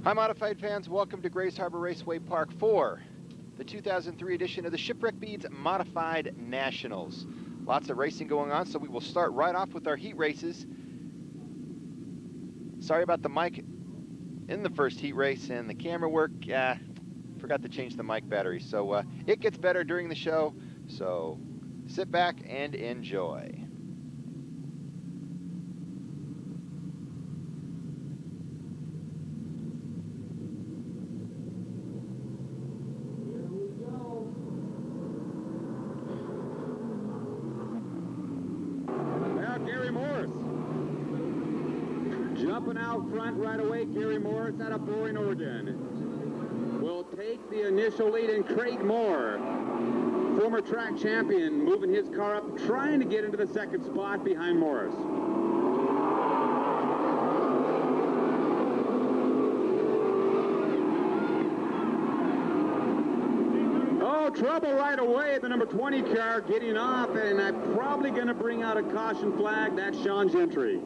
Hi Modified fans, welcome to Grays Harbor Raceway Park for the 2003 edition of the Shipwreck Beads Modified Nationals. Lots of racing going on, so we will start right off with our heat races. Sorry about the mic in the first heat race and the camera work. Forgot to change the mic battery, so it gets better during the show, so sit back and enjoy. Jumping out front right away, Gary Morris out of Boring, Oregon. Will take the initial lead, and Craig Moore, former track champion, moving his car up, trying to get into the second spot behind Morris. Oh, trouble right away. The number 20 car getting off, and I'm probably going to bring out a caution flag. That's Sean Gentry.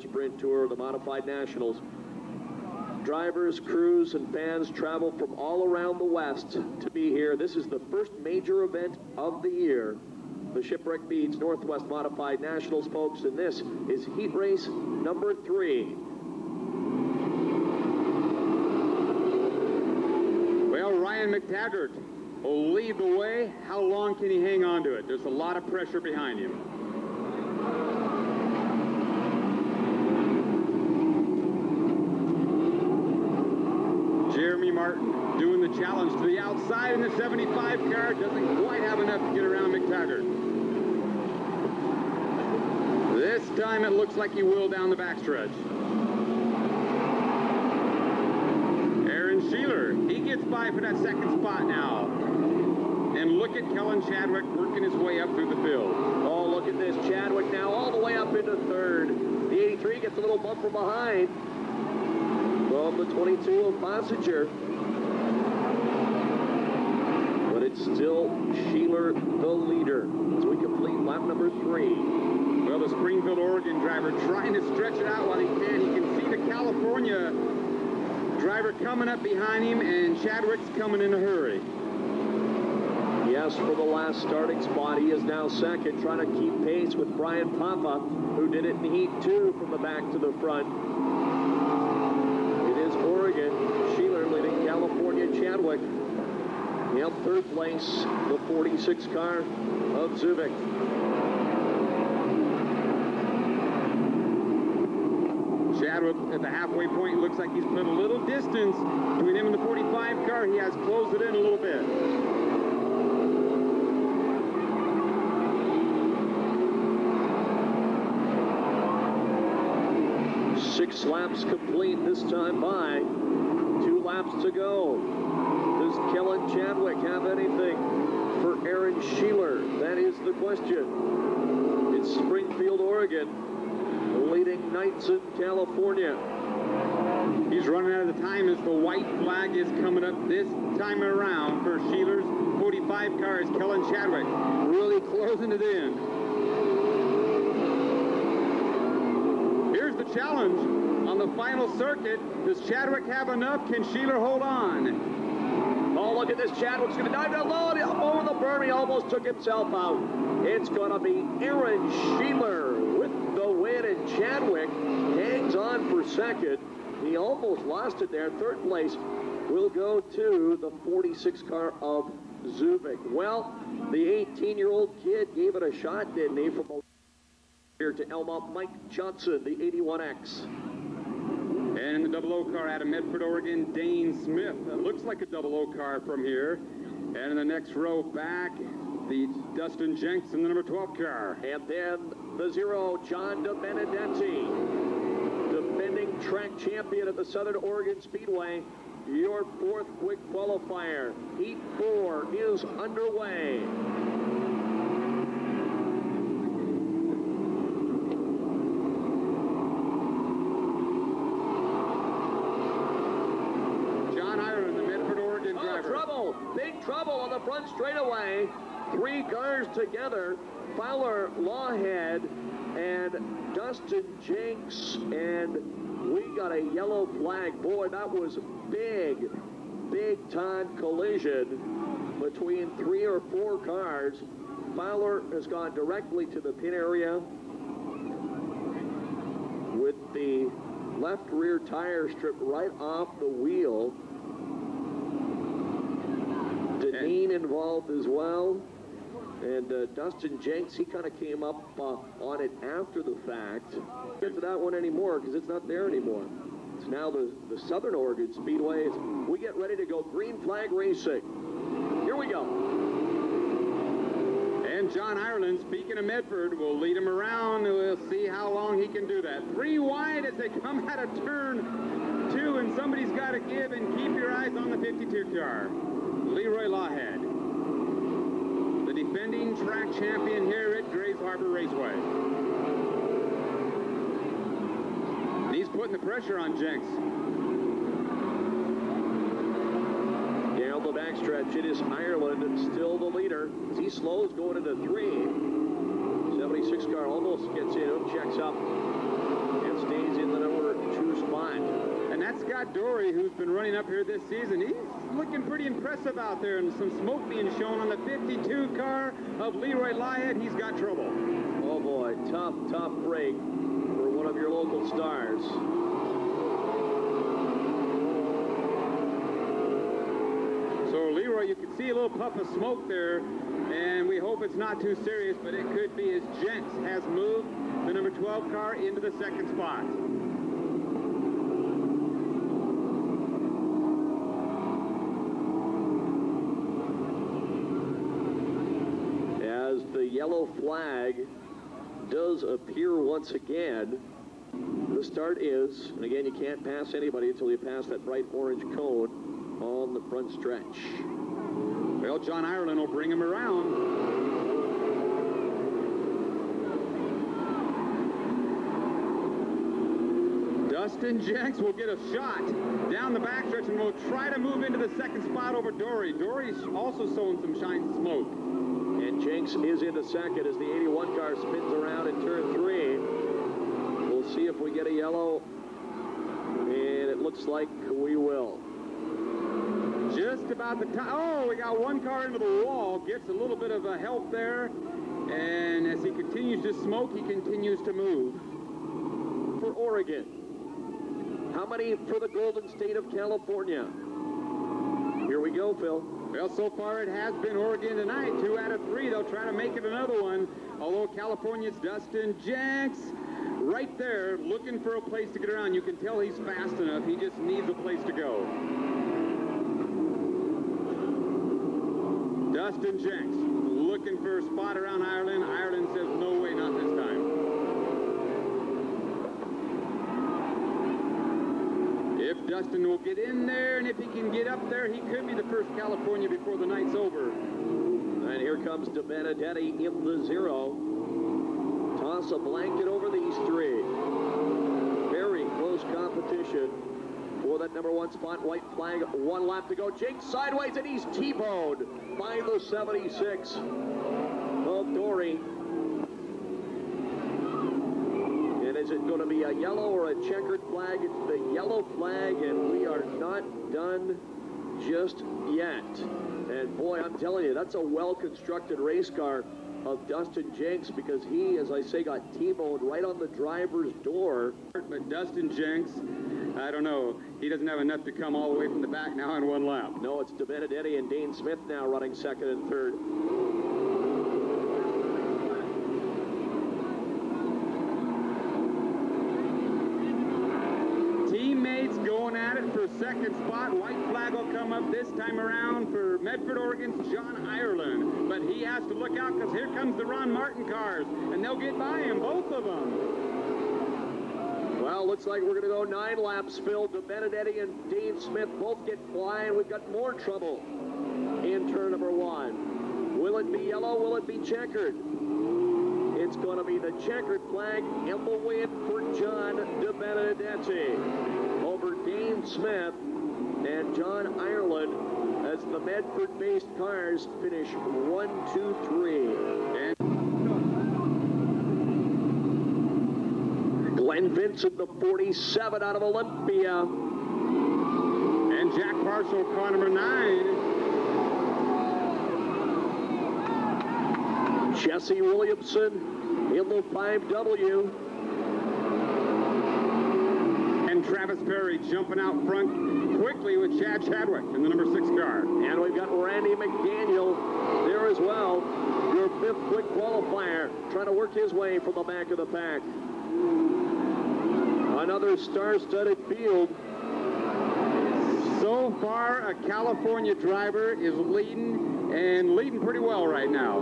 Sprint Tour of the Modified Nationals. Drivers, crews, and fans travel from all around the West to be here. This is the first major event of the year, the Shipwreck Beads Northwest Modified Nationals, folks, and this is heat race number 3. Well, Ryan McTaggart will lead the way. How long can he hang on to it? There's a lot of pressure behind him. Jeremy Martin doing the challenge to the outside in the 75 car. Doesn't quite have enough to get around McTaggart. This time it looks like he will down the backstretch. Aaron Sheeler, he gets by for that second spot now. And look at Kellen Chadwick working his way up through the field. Oh, look at this. Chadwick now all the way up into third. The 83 gets a little bump from behind. From the 22 of Bossinger. But it's still Sheeler the leader as we complete lap number 3. Well, the Springfield, Oregon driver trying to stretch it out while he can. He can see the California driver coming up behind him, and Chadwick's coming in a hurry. Yes, for the last starting spot, he is now second, trying to keep pace with Brian Papa, who did it in Heat 2 from the back to the front. It is Oregon, Sheeler leading California, Chadwick. In third place, the 46 car of Zubik. Chadwick at the halfway point looks like he's put a little distance between him and the 45 car. He has closed it in a little bit. Six laps complete this time by. 2 laps to go. Does Kellen Chadwick have anything for Aaron Sheeler? That is the question. It's Springfield, Oregon, leading Knights in California. He's running out of the time as the white flag is coming up this time around for Sheeler's 45 car is Kellen Chadwick. Really closing it in. Here's the challenge on the final circuit. Does Chadwick have enough? Can Sheeler hold on? Oh, look at this. Chadwick's going to dive down low over the berm. He almost took himself out. It's going to be Aaron Sheeler with the win, and Chadwick hangs on for second. He almost lost it there. Third place will go to the 46 car of Zubik. Well, the 18-year-old kid gave it a shot, didn't he? From here to Elma, Mike Johnson, the 81X. And in the 00 car out of Medford, Oregon, Dane Smith. It looks like a 00 car from here. And in the next row back, the Dustin Jenks in the number 12 car. And then the 0, John DeBenedetti, defending track champion at the Southern Oregon Speedway. Your 4th quick qualifier. Heat 4 is underway. Big trouble on the front straightaway. 3 cars together. Fowler, Lawhead, and Dustin Jenks. And we got a yellow flag. Boy, that was big time collision between 3 or 4 cars. Fowler has gone directly to the pit area with the left rear tire stripped right off the wheel. Deneen involved as well, and Dustin Jenks, he kind of came up on it after the fact. Can't get to that one anymore because it's not there anymore. It's now the Southern Oregon Speedway. We get ready to go green flag racing. Here we go. And John Ireland, speaking of Medford, will lead him around. We'll see how long he can do that. 3 wide as they come out of turn 2, and somebody's got to give, and keep your eyes on the 52 car. Leroy Lawhead, the defending track champion here at Grays Harbor Raceway. And he's putting the pressure on Jenks. Down the backstretch, it is Ireland, still the leader. As he slows going into 3. gets up and stays in the number 2 spot. And that's Scott Dory, who's been running up here this season. He's looking pretty impressive out there, and some smoke being shown on the 52 car of Leroy Lyad. He's got trouble. Oh boy, tough break for one of your local stars. So Leroy, you can see a little puff of smoke there, and we hope it's not too serious, but it could be, as Jenks has moved the number 12 car into the 2nd spot. As the yellow flag does appear once again, the start is, and again, you can't pass anybody until you pass that bright orange cone on the front stretch. Well, John Ireland will bring him around. Dustin Jenks will get a shot down the backstretch and will try to move into the 2nd spot over Dory. Dory's also showing some shine smoke. And Jenks is into 2nd as the 81 car spins around in turn 3. We'll see if we get a yellow, and it looks like we will. Just about the time. Oh, we got one car into the wall. Gets a little bit of a help there. And as he continues to smoke, he continues to move. For Oregon. How many for the Golden State of California? Here we go, Phil. Well, so far it has been Oregon tonight. 2 out of 3. They'll try to make it another one. Although California's Dustin Jenks right there looking for a place to get around. You can tell he's fast enough. He just needs a place to go. Dustin Jenks looking for a spot around Ireland. Ireland says, no way, not this time. If Dustin will get in there, and if he can get up there, he could be the first California before the night's over. And here comes DeBenedetti in the 0. Toss a blanket over these 3. Very close competition for that number 1 spot. White flag, 1 lap to go. Jenks sideways, and he's T-boned by the 76 of Dory. And is it going to be a yellow or a checkered flag? It's the yellow flag, and we are not done just yet. And boy, I'm telling you, that's a well-constructed race car of Dustin Jenks, because he, as I say, got T-boned right on the driver's door. But Dustin Jenks, I don't know. He doesn't have enough to come all the way from the back now in 1 lap. No, it's DeBenedetti and Dane Smith now running 2nd and 3rd. Teammates going at it for 2nd spot. White flag will come up this time around for Medford, Oregon's John Ireland. But he has to look out, because here comes the Ron Martin cars, and they'll get by him, both of them. Well, looks like we're going to go 9 laps, Phil. DeBenedetti and Dane Smith both get flying. We've got more trouble in turn number 1. Will it be yellow? Will it be checkered? It's going to be the checkered flag in the win for John DeBenedetti over Dane Smith and John Ireland, as the Medford-based cars finish 1, 2, 3. Glenn Vincent, the 47 out of Olympia. And Jack Parcel, car number 9. Jesse Williamson in the 5W. And Travis Perry jumping out front quickly with Chad Chadwick in the number 6 car. And we've got Randy McDaniel there as well. Your 5th quick qualifier, trying to work his way from the back of the pack. Another star-studded field. So far, a California driver is leading, and leading pretty well right now.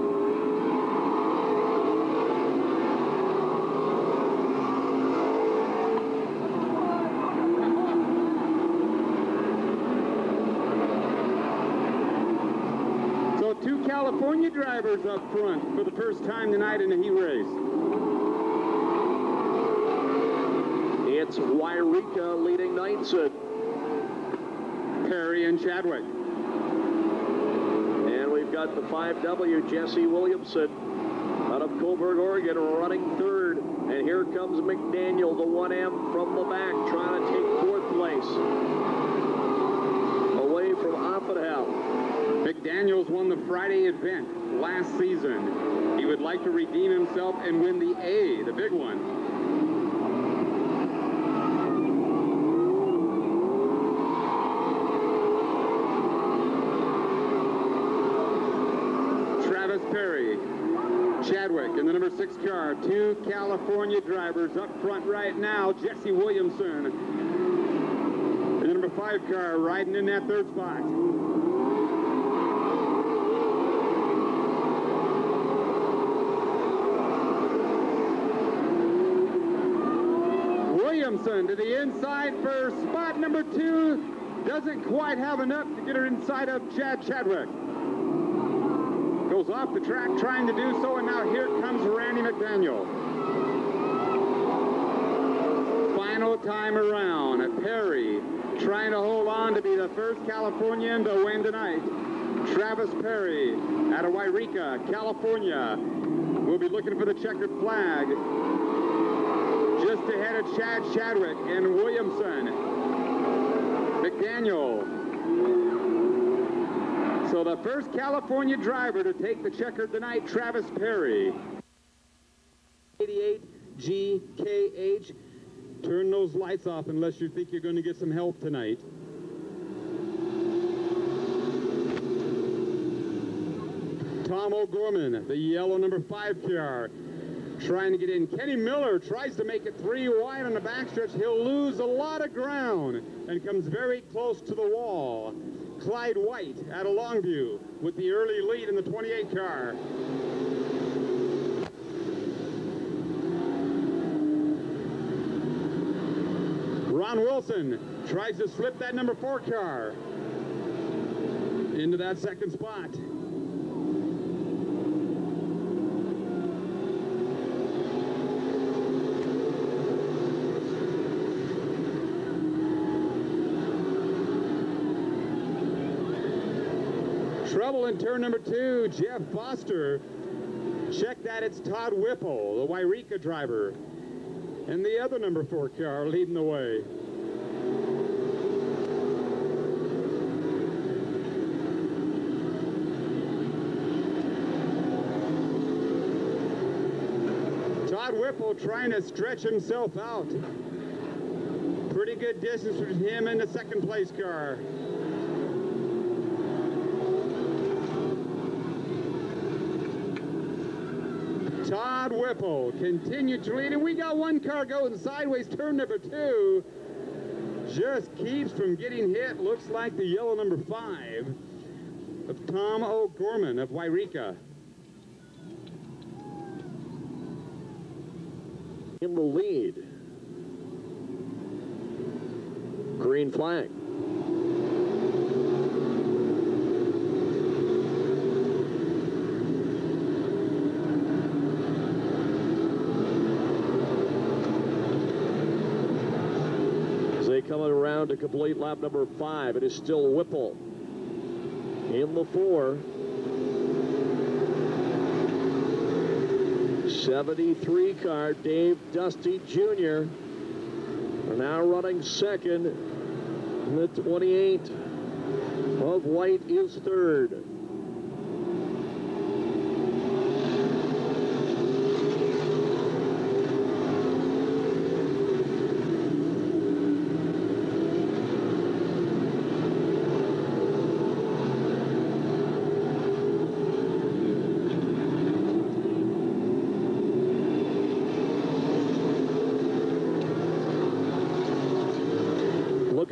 So 2 California drivers up front for the first time tonight in a heat race. It's Wairika leading Knightson. Perry and Chadwick. And we've got the 5W, Jesse Williamson, out of Coburg, Oregon, running third. And here comes McDaniel, the 1M from the back, trying to take 4th place. Away from Oppenhauer. McDaniels won the Friday event last season. He would like to redeem himself and win the A, the big one. Travis Perry, Chadwick in the number 6 car. 2 California drivers up front right now. Jesse Williamson in the number 5 car, riding in that 3rd spot. Williamson to the inside for spot number 2. Doesn't quite have enough to get her inside of Chadwick. Goes off the track trying to do so, and now here comes Randy McDaniel. Final time around. Perry trying to hold on to be the first Californian to win tonight. Travis Perry out of Wairika, California. We'll be looking for the checkered flag. Just ahead of Chadwick and Williamson. McDaniel. So the first California driver to take the checkered tonight, Travis Perry. 88 GKH. Turn those lights off unless you think you're going to get some help tonight. Tom O'Gorman, the yellow number 5 car, trying to get in. Kenny Miller tries to make it 3 wide on the backstretch. He'll lose a lot of ground and comes very close to the wall. Clyde White out of Longview with the early lead in the 28 car. Ron Wilson tries to slip that number 4 car into that 2nd spot. Trouble in turn number 2, Jeff Foster. Check that, it's Todd Whipple, the Wairika driver. And the other number 4 car leading the way. Todd Whipple trying to stretch himself out. Pretty good distance between him and the 2nd place car. Todd Whipple continued to lead, and we got 1 car going sideways. Turn number 2 just keeps from getting hit. Looks like the yellow number 5 of Tom O'Gorman of Wairika. In the lead. Green flag. Coming around to complete lap number 5. It is still Whipple in the 4. 73 car, Dave Dusty Jr. are now running 2nd. The 28 of White is 3rd.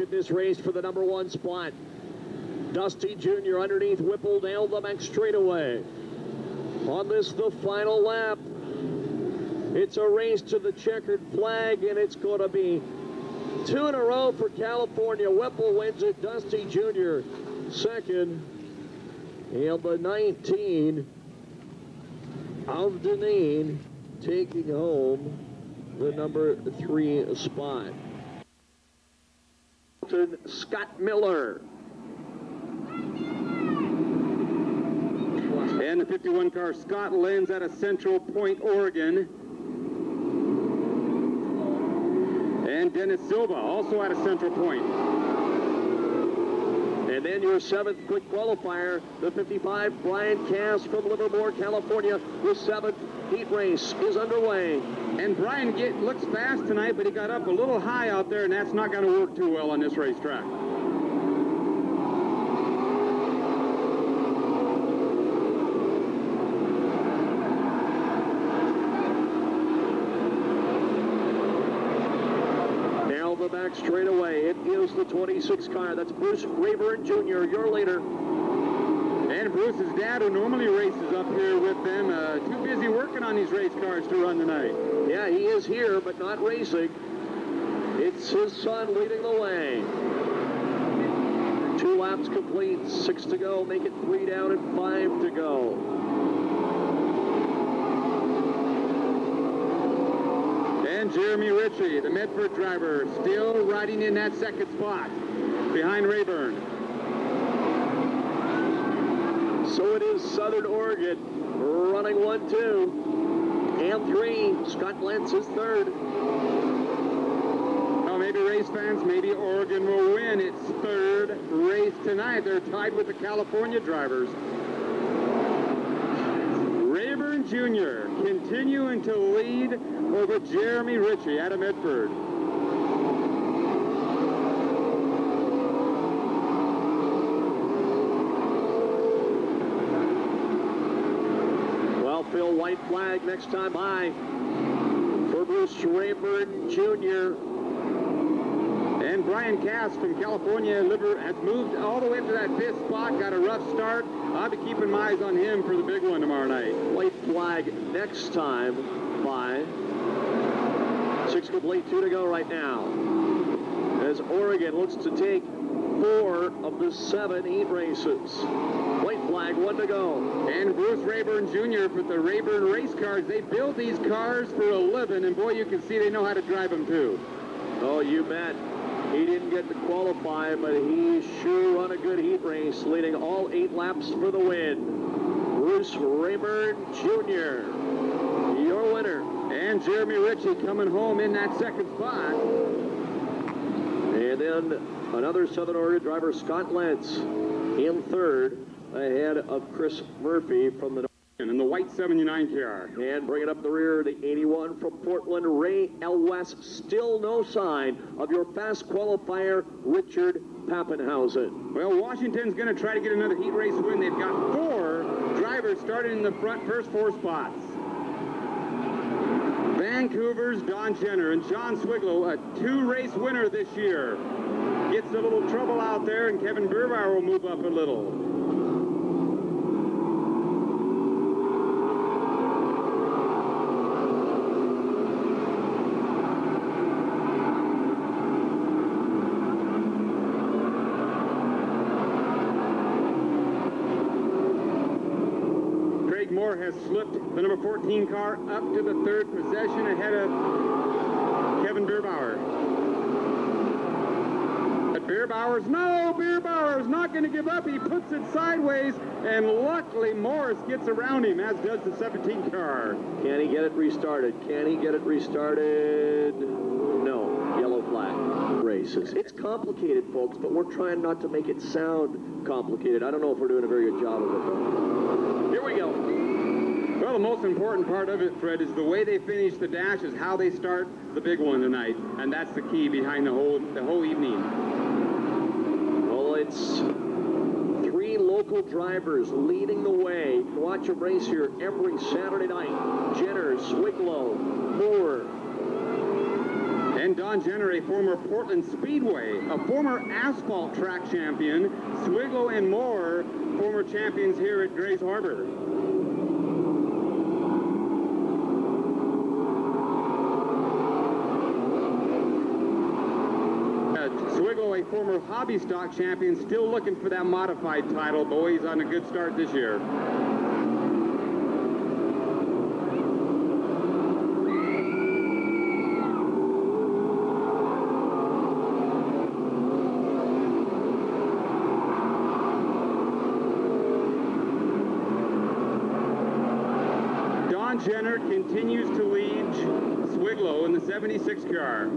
This race for the number 1 spot. Dusty Jr. underneath Whipple down the back straightaway. On this, the final lap. It's a race to the checkered flag, and it's going to be 2 in a row for California. Whipple wins it. Dusty Jr. 2nd. And the 19 of Deneen taking home the number 3 spot. Scott Miller. And the 51 car, Scott Lenz out of Central Point, Oregon. and Dennis Silva, also out of Central Point. And then your 7th quick qualifier, the 55, Brian Cass from Livermore, California. The 7th heat race is underway. And Brian looks fast tonight, but he got up a little high out there, and that's not going to work too well on this racetrack. Back straight away. It is the 26 car. That's Bruce Rayburn Jr., your leader. And Bruce's dad, who normally races up here with them, too busy working on these race cars to run tonight. Yeah, he is here, but not racing. It's his son leading the way. 2 laps complete, 6 to go. Make it 3 down and 5 to go. And Jeremy Ritchie, the Medford driver, still riding in that 2nd spot behind Rayburn. So it is Southern Oregon running 1-2 and 3. Scott Lentz is 3rd. Well, maybe race fans, maybe Oregon will win its 3rd race tonight. They're tied with the California drivers. Rayburn Jr. continuing to lead over Jeremy Ritchie out of Medford. Well, Phil, white flag next time by for Bruce Rayburn Jr. And Brian Cass from California has moved all the way up to that 5th spot, got a rough start. I'll be keeping my eyes on him for the big one tomorrow night. White flag next time by 6 complete, 2 to go right now. As Oregon looks to take 4 of the 7 heat races. White flag, 1 to go. And Bruce Rayburn Jr. with the Rayburn race cars. They build these cars for a living, and boy, you can see they know how to drive them too. Oh, you bet. He didn't get to qualify, but he sure run a good heat race, leading all 8 laps for the win. Bruce Rayburn Jr., your winner. And Jeremy Ritchie coming home in that 2nd spot. And then another Southern Oregon driver, Scott Lentz, in 3rd, ahead of Chris Murphy from the in the white 79 car. And bringing up the rear, the 81 from Portland, Ray Elwes. Still no sign of your fast qualifier, Richard Pappenhausen. Well, Washington's going to try to get another heat race win. They've got 4 drivers starting in the first 4 spots. Vancouver's Don Jenner and John Swiglow, a 2-race winner this year. Gets a little trouble out there, and Kevin Beerbauer will move up a little. Has slipped the number 14 car up to the 3rd position ahead of Kevin Beerbauer. But Beerbauer's not going to give up. He puts it sideways, and luckily Morris gets around him, as does the 17 car. Can he get it restarted? Can he get it restarted? No. Yellow flag. Races. It's complicated, folks, but we're trying not to make it sound complicated. I don't know if we're doing a very good job of it, though. Here we go. Well, the most important part of it, Fred, is the way they finish the dash, is how they start the big one tonight, and that's the key behind the whole evening. Well, it's 3 local drivers leading the way. You can watch a race here every Saturday night. Jenner, Swiglow, Moore. And Don Jenner, a former Portland Speedway, a former asphalt track champion. Swiglow and Moore, former champions here at Grays Harbor. Swiglow, a former hobby stock champion, still looking for that modified title. Boy, he's on a good start this year. Don Jenner continues to lead Swiglow in the 76 car.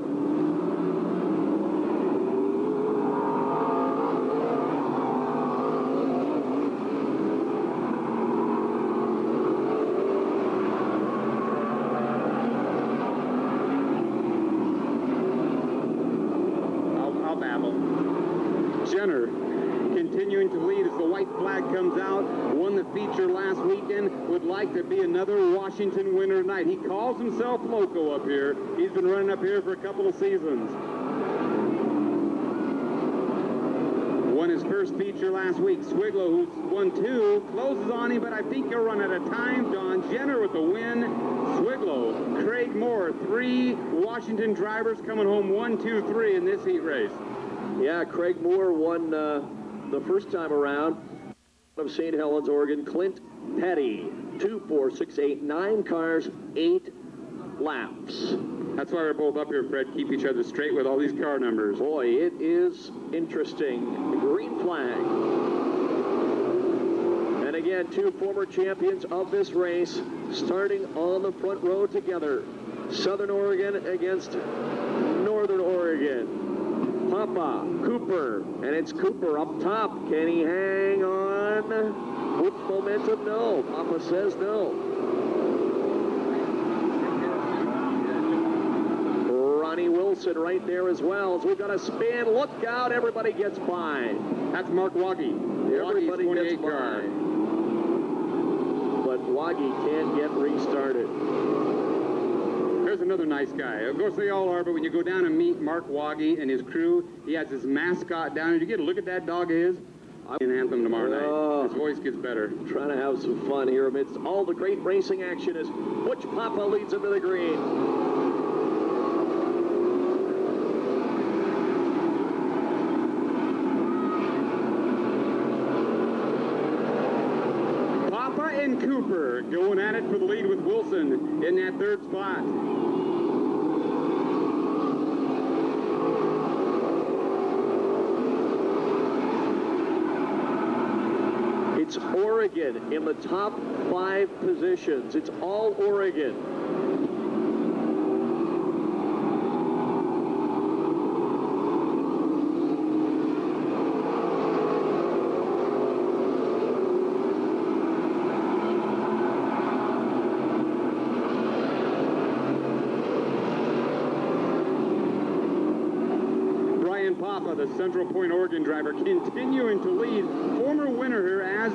like to be another Washington winner tonight. He calls himself Loco up here. He's been running up here for a couple of seasons. Won his first feature last week. Swiglow, who's won 2, closes on him, but I think he'll run out of time. Don Jenner with the win. Swiglow, Craig Moore, 3 Washington drivers coming home 1, 2, 3 in this heat race. Yeah, Craig Moore won the first time around of St. Helens, Oregon. Clint Petty, 2, 4, 6, 8, 9 cars, 8 laps. That's why we're both up here, Fred. Keep each other straight with all these car numbers. Boy, it is interesting. Green flag. And again, 2 former champions of this race starting on the front row together. Southern Oregon against Northern Oregon. Papa, Cooper, and it's Cooper up top. Can he hang on with momentum? No. Papa says no. Ronnie Wilson right there as well. So we've got a spin. Look out. Everybody gets by. That's Mark Waggy. Everybody gets by. car. But Waggy can't get restarted. There's another nice guy. Of course, they all are, but when you go down and meet Mark Waggy and his crew, he has his mascot down. Did you get a look at that dog of his? In Anthem tomorrow night. His voice gets better. Trying to have some fun here amidst all the great racing action as Butch Papa leads into the green. And Cooper going at it for the lead with Wilson in that 3rd spot. It's Oregon in the top 5 positions. It's all Oregon. The Central Point, Oregon driver, continuing to lead. Former winner here, as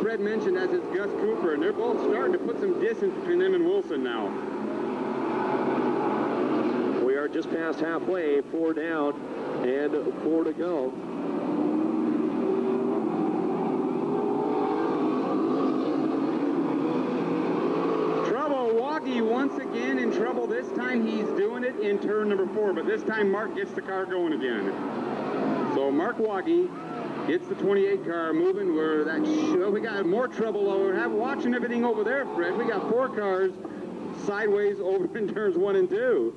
Fred mentioned, as is Gus Cooper, and they're both starting to put some distance between them and Wilson now. We are just past halfway, 4 down and 4 to go. Once again in trouble. This time he's doing it in turn number 4, but this time Mark gets the car going again. So Mark Waggy gets the 28 car moving. Where that we got more trouble over. Watching everything over there, Fred. We got 4 cars sideways over in turns 1 and 2.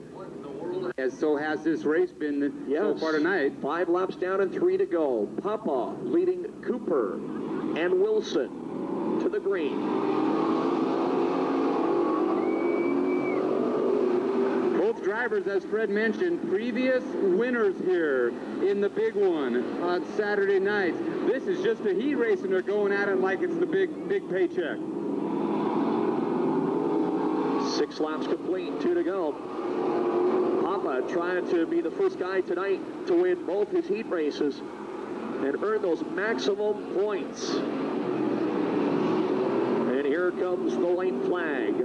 As so has this race been so far tonight. 5 laps down and 3 to go. Papa leading Cooper and Wilson to the green. Both drivers, as Fred mentioned, previous winners here in the big one on Saturday night. This is just a heat race, and they're going at it like it's the big paycheck. 6 laps complete, 2 to go. Papa trying to be the first guy tonight to win both his heat races and earn those maximum points. And here comes the white flag.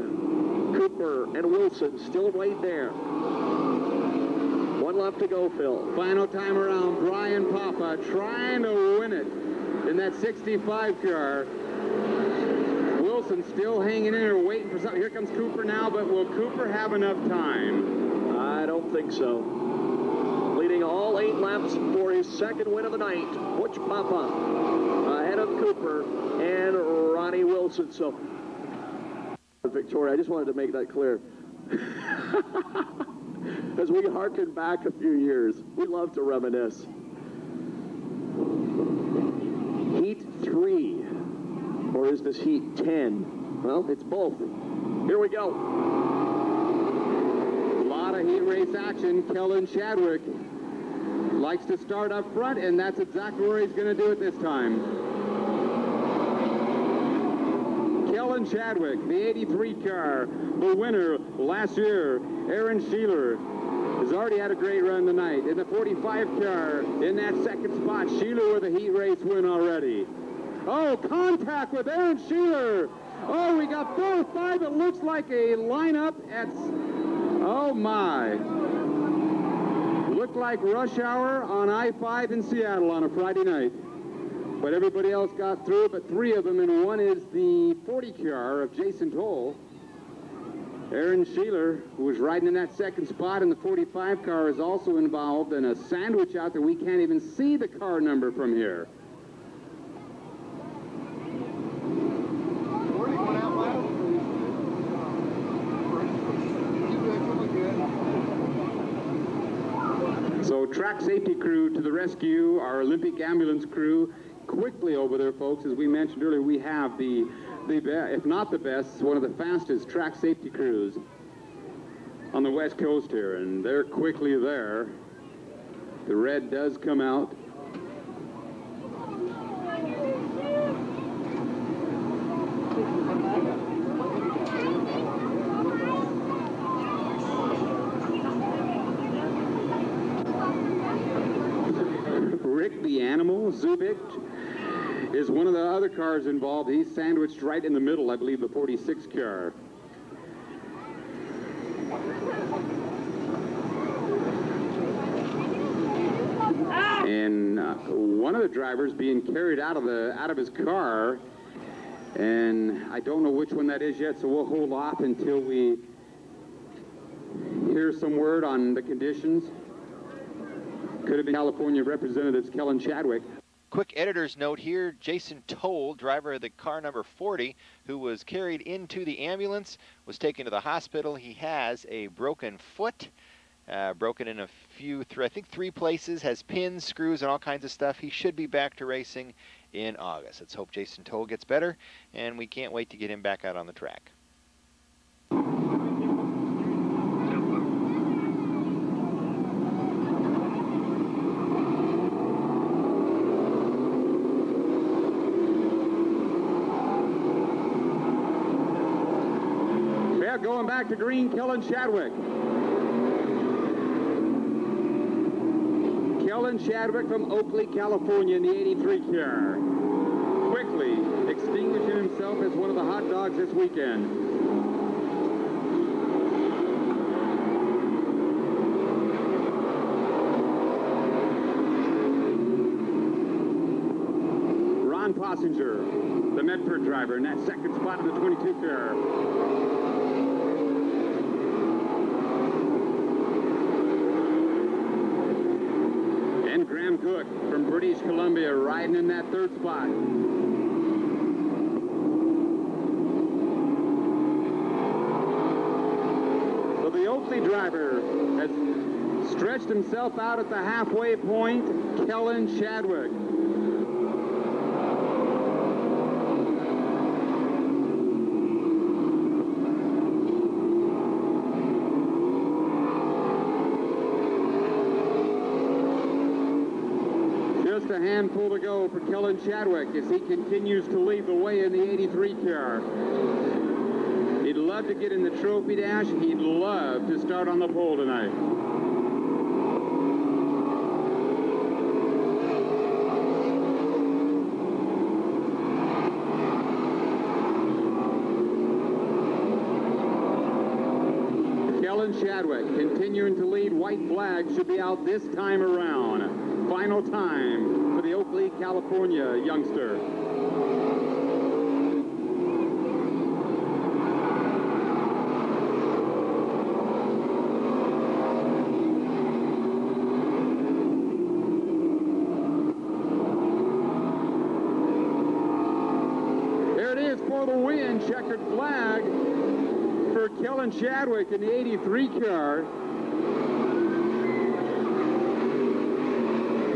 Cooper and Wilson still right there. 1 lap to go, Phil. Final time around, Brian Papa trying to win it in that 65 car. Wilson still hanging in there waiting for something. Here comes Cooper now, but will Cooper have enough time? I don't think so. Leading all 8 laps for his 2nd win of the night, Butch Papa ahead of Cooper and Ronnie Wilson. So Victoria, I just wanted to make that clear. As we harken back a few years, we love to reminisce. Heat 3, or is this Heat 10? Well, it's both. Here we go. A lot of heat race action. Kellen Chadwick likes to start up front, and that's exactly where he's going to do it this time. Kellen Chadwick, the 83 car, the winner last year. Aaron Sheeler has already had a great run tonight. In the 45 car, in that 2nd spot, Sheeler with a heat race win already. Oh, contact with Aaron Sheeler. Oh, we got 4 or 5. It looks like a lineup at... Oh, my. Looked like rush hour on I-5 in Seattle on a Friday night. But everybody else got through, but 3 of them, and one is the 40 car of Jason Toll. Aaron Sheeler, who was riding in that second spot in the 45 car, is also involved in a sandwich out there. We can't even see the car number from here. So track safety crew to the rescue, our Olympic ambulance crew, quickly over there, folks. As we mentioned earlier, we have the if not the best, one of the fastest track safety crews on the West Coast here, and they're quickly there. The red does come out. Rick the Animal Zubik is one of the other cars involved. He's sandwiched right in the middle, I believe, the 46 car. And one of the drivers being carried out of his car, and I don't know which one that is yet, so we'll hold off until we hear some word on the conditions. Could have been California representatives Kellen Chadwick. Quick editor's note here, Jason Toll, driver of the car number 40, who was carried into the ambulance, was taken to the hospital. He has a broken foot, broken in a few, I think 3 places, has pins, screws, and all kinds of stuff. He should be back to racing in August. Let's hope Jason Toll gets better, and we can't wait to get him back out on the track. Going back to green, Kellen Chadwick. Kellen Chadwick from Oakley, California in the 83 car. Quickly extinguishing himself as one of the hot dogs this weekend. Ron Possinger, the Medford driver, in that second spot in the 22 car. Cook from British Columbia riding in that 3rd spot. So the Oakley driver has stretched himself out at the halfway point, Kellen Chadwick. A handful to go for Kellen Chadwick as he continues to lead the way in the 83 car. He'd love to get in the trophy dash. He'd love to start on the pole tonight. Kellen Chadwick continuing to lead. White flag should be out this time around. Final time for the Oakley, California youngster. There it is for the win. Checkered flag for Kellen Chadwick in the 83 car.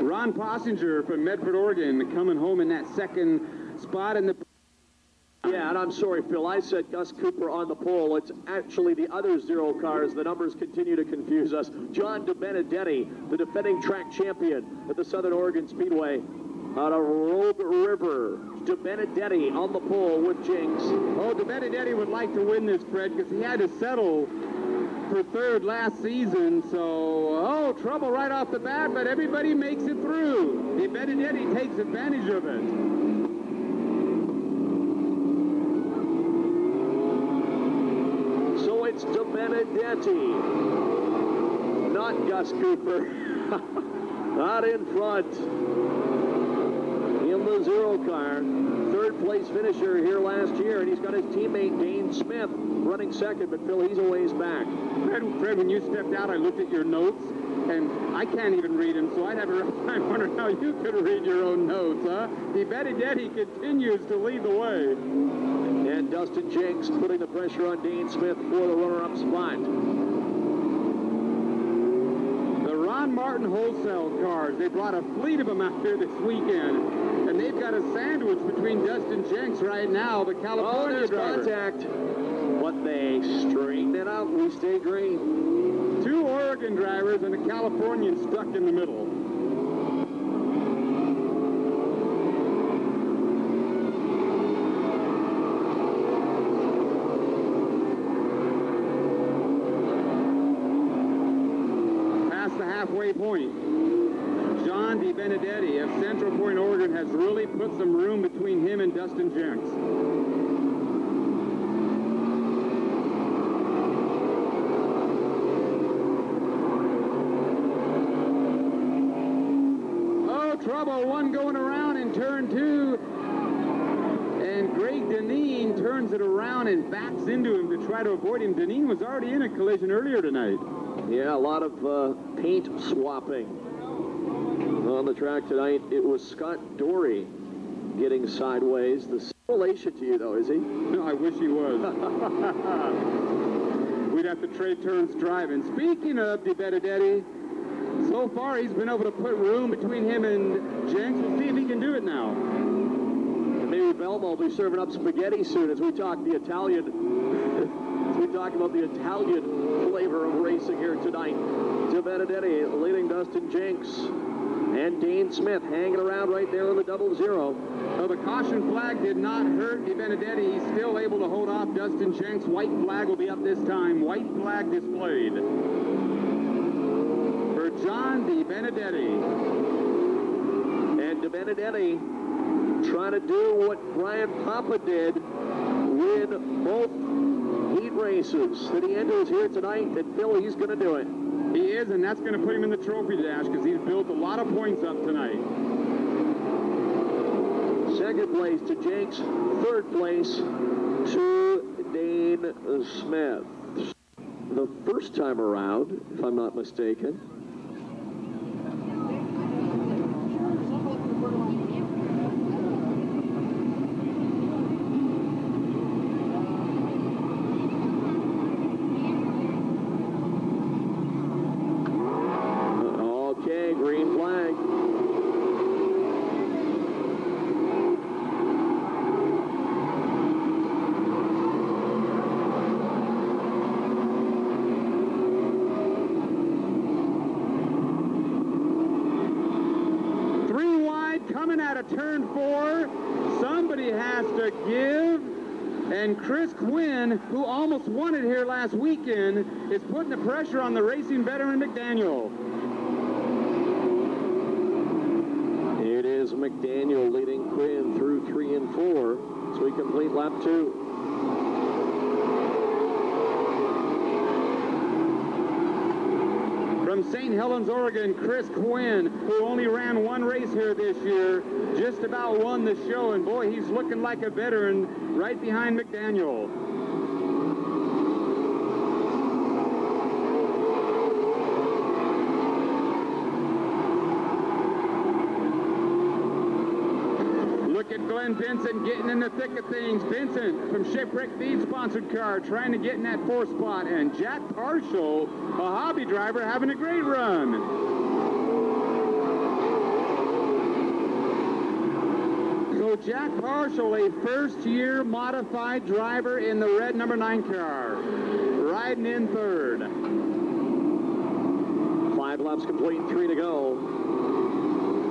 Ron Possinger from Medford, Oregon, coming home in that second spot in the... Yeah, and I'm sorry, Phil. I said Gus Cooper on the pole. It's actually the other 0 cars. The numbers continue to confuse us. John DeBenedetti, the defending track champion at the Southern Oregon Speedway out of Rogue River. DeBenedetti on the pole with Jinx. Oh, DeBenedetti would like to win this, Fred, because he had to settle for 3rd last season, so, trouble right off the bat, but everybody makes it through. DeBenedetti takes advantage of it. Benedetti. Not Gus Cooper. Not in front. In the 0 car. Third place finisher here last year, and he's got his teammate Dane Smith running second, but Phil, he's a ways back. Fred, when you stepped out, I looked at your notes, and I can't even read them, so I'd have a rough time wondering how you could read your own notes, huh? Benedetti continues to lead the way. And Dustin Jenks putting the pressure on Dane Smith for the runner-up spot. The Ron Martin wholesale cars, they brought a fleet of them out here this weekend. And they've got a sandwich between Dustin Jenks right now, the California driver. Contact. But they straighten it out. We stay green. 2 Oregon drivers and a Californian stuck in the middle. Past the halfway point. John Benedetti of Central Point, Oregon, has really put some room between him and Dustin Jenks. Oh, trouble. One going around in turn 2. And Greg Deneen turns it around and backs into him to try to avoid him. Deneen was already in a collision earlier tonight. Yeah, a lot of paint swapping on the track tonight. It was Scott Dory getting sideways. The relation to you, though, is he? No, I wish he was. We'd have to trade turns driving. Speaking of Benedetti, so far he's been able to put room between him and Jenks. We'll see if he can do it now. And maybe Elma will be serving up spaghetti soon as we talk the Italian. As we talk about the Italian flavor of racing here tonight. Benedetti leading Dustin Jenks. And Dane Smith hanging around right there on the 00. So the caution flag did not hurt Benedetti. He's still able to hold off Dustin Jenks. White flag will be up this time. White flag displayed for John Benedetti. And Benedetti trying to do what Brian Papa did, win both heat races. That he enters here tonight, and Phil, he's going to do it. He is, and that's going to put him in the trophy dash because he's built a lot of points up tonight. Second place to Jenks. Third place to Dane Smith. The first time around, if I'm not mistaken. Green flag. Coming out of turn 4, somebody has to give, and Chris Quinn, who almost won it here last weekend, is putting the pressure on the racing veteran McDaniel. It is McDaniel leading Quinn through 3 and 4, so we complete lap 2. From St. Helens, Oregon, Chris Quinn, who only ran 1 race here this year, just about won the show, and boy, he's looking like a veteran right behind McDaniel. Look at Glenn Vincent getting in the thick of things. Vincent from Shipwreck Beads sponsored car trying to get in that 4th spot, and Jack Parshall, a hobby driver, having a great run. So Jack Parshall, a first-year modified driver in the red number 9 car, riding in 3rd. 5 laps complete, 3 to go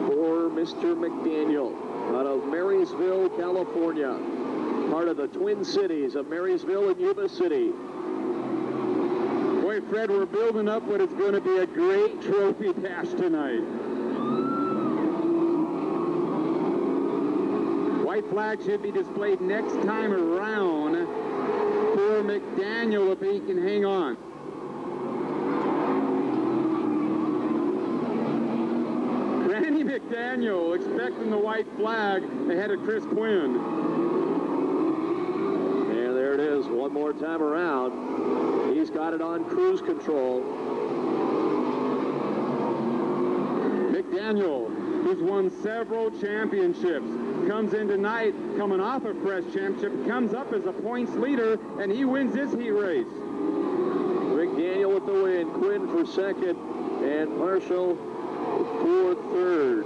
for Mr. McDaniel out of Marysville, California, part of the Twin Cities of Marysville and Yuba City. Boy, Fred, we're building up what is going to be a great trophy dash tonight. White flag should be displayed next time around for McDaniel if he can hang on. Randy McDaniel expecting the white flag ahead of Chris Quinn. And there it is, one more time around. He's got it on cruise control. McDaniel, who's won several championships, comes in tonight coming off a fresh championship, comes up as a points leader, and he wins this heat race. McDaniel with the win, Quinn for second, and Marshall for third.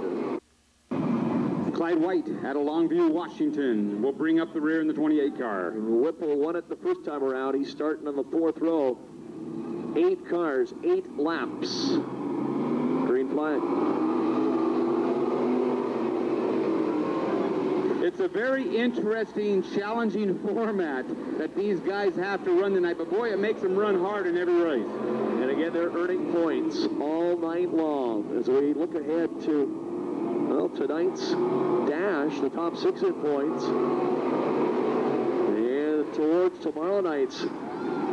Clyde White out of Longview, Washington, will bring up the rear in the 28 car. Whipple won it the first time around. He's starting on the fourth row. 8 cars, 8 laps. Green flag. It's a very interesting, challenging format that these guys have to run tonight, but boy, it makes them run hard in every race. And again, they're earning points all night long as we look ahead to, well, tonight's dash, the top 6 in points, and towards tomorrow night's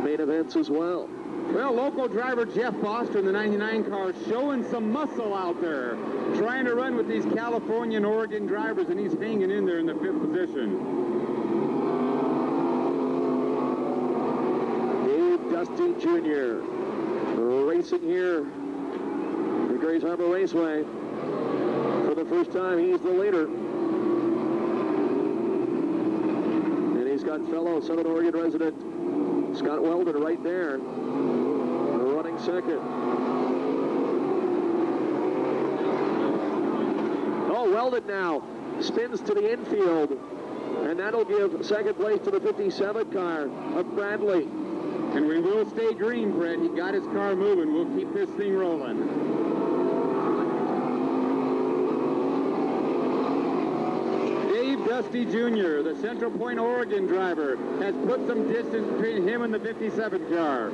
main events as well. Well, local driver Jeff Foster in the 99 car showing some muscle out there, trying to run with these California and Oregon drivers, and he's hanging in there in the 5th position. Dave Dusty Jr. racing here at Grays Harbor Raceway. For the first time, he's the leader. And he's got fellow Southern Oregon resident Scott Weldon right there, running second. Oh, Weldon now spins to the infield, and that'll give second place to the 57 car of Bradley. And we will stay green, Brett. He got his car moving. We'll keep this thing rolling. Dave Dusty Jr., the Central Point, Oregon driver, has put some distance between him and the 57 car.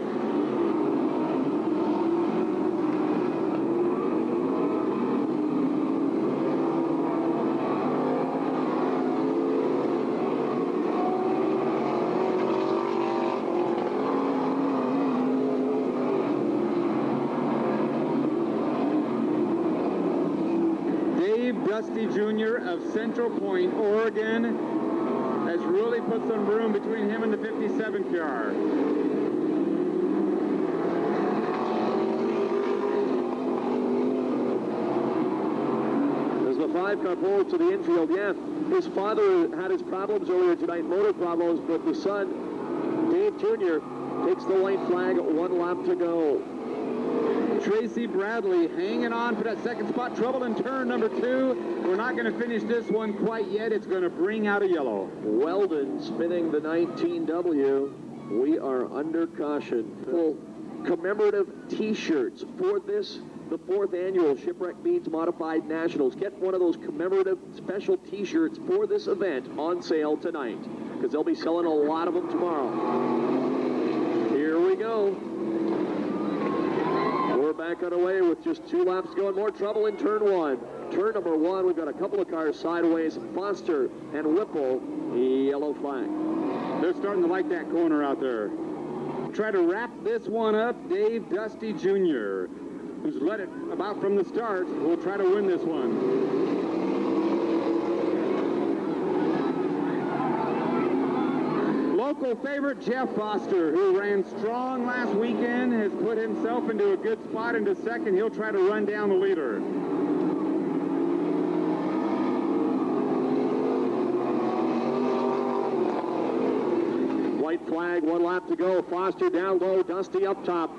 Dusty Jr. of Central Point, Oregon, has really put some room between him and the 57 car. As the 5 car pulls to the infield, yeah, his father had his problems earlier tonight, motor problems, but the son, Dave Jr., takes the white flag, 1 lap to go. Tracy Bradley hanging on for that second spot. Trouble in turn number 2. We're not going to finish this one quite yet. It's going to bring out a yellow. Weldon spinning the 19W. We are under caution. Full commemorative T-shirts for this, the 4th annual Shipwreck Beads Modified Nationals. Get one of those commemorative special T-shirts for this event on sale tonight, because they'll be selling a lot of them tomorrow. Here we go. We're back on our way with just 2 laps to go and more trouble in turn 1. Turn number 1, we've got a couple of cars sideways. Foster and Whipple, yellow flag. They're starting to like that corner out there. Try to wrap this one up. Dave Dusty Jr., who's led it about from the start, will try to win this one. Local favorite Jeff Foster, who ran strong last weekend, has put himself into a good spot into second. He'll try to run down the leader. White flag, 1 lap to go. Foster down low, Dusty up top.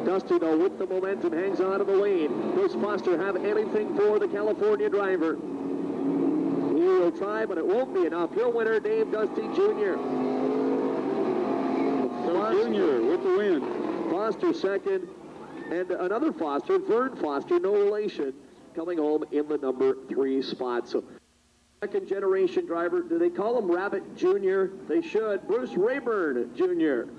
Dusty, though, with the momentum, hangs on to the lead. Does Foster have anything for the California driver? He will try, but it won't be enough. Your winner, Dave Dusty Jr. Junior with the win. Foster second, and another Foster, Vern Foster, no relation, coming home in the number 3 spot. So, second generation driver. Do they call him Rabbit Jr.? They should. Bruce Rayburn Jr.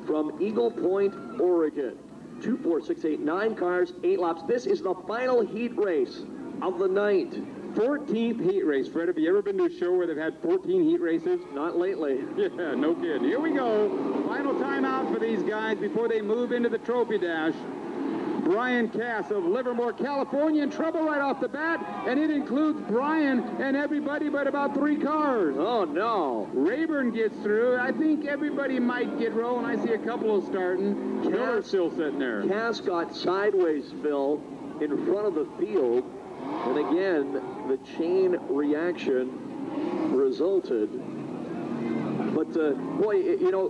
from Eagle Point, Oregon. 2, 4, 6, 8, 9 cars, 8 laps. This is the final heat race of the night. 14th heat race, Fred. Have you ever been to a show where they've had 14 heat races? Not lately. Yeah, no kidding. Here we go. Final timeout for these guys before they move into the trophy dash. Brian Cass of Livermore, California, in trouble right off the bat, and it includes Brian and everybody but about 3 cars. Oh, no. Rayburn gets through. I think everybody might get rolling. I see a couple of starting. Miller's still sitting there. Cass got sideways, Phil, in front of the field, and again, the chain reaction resulted. But, boy, you know,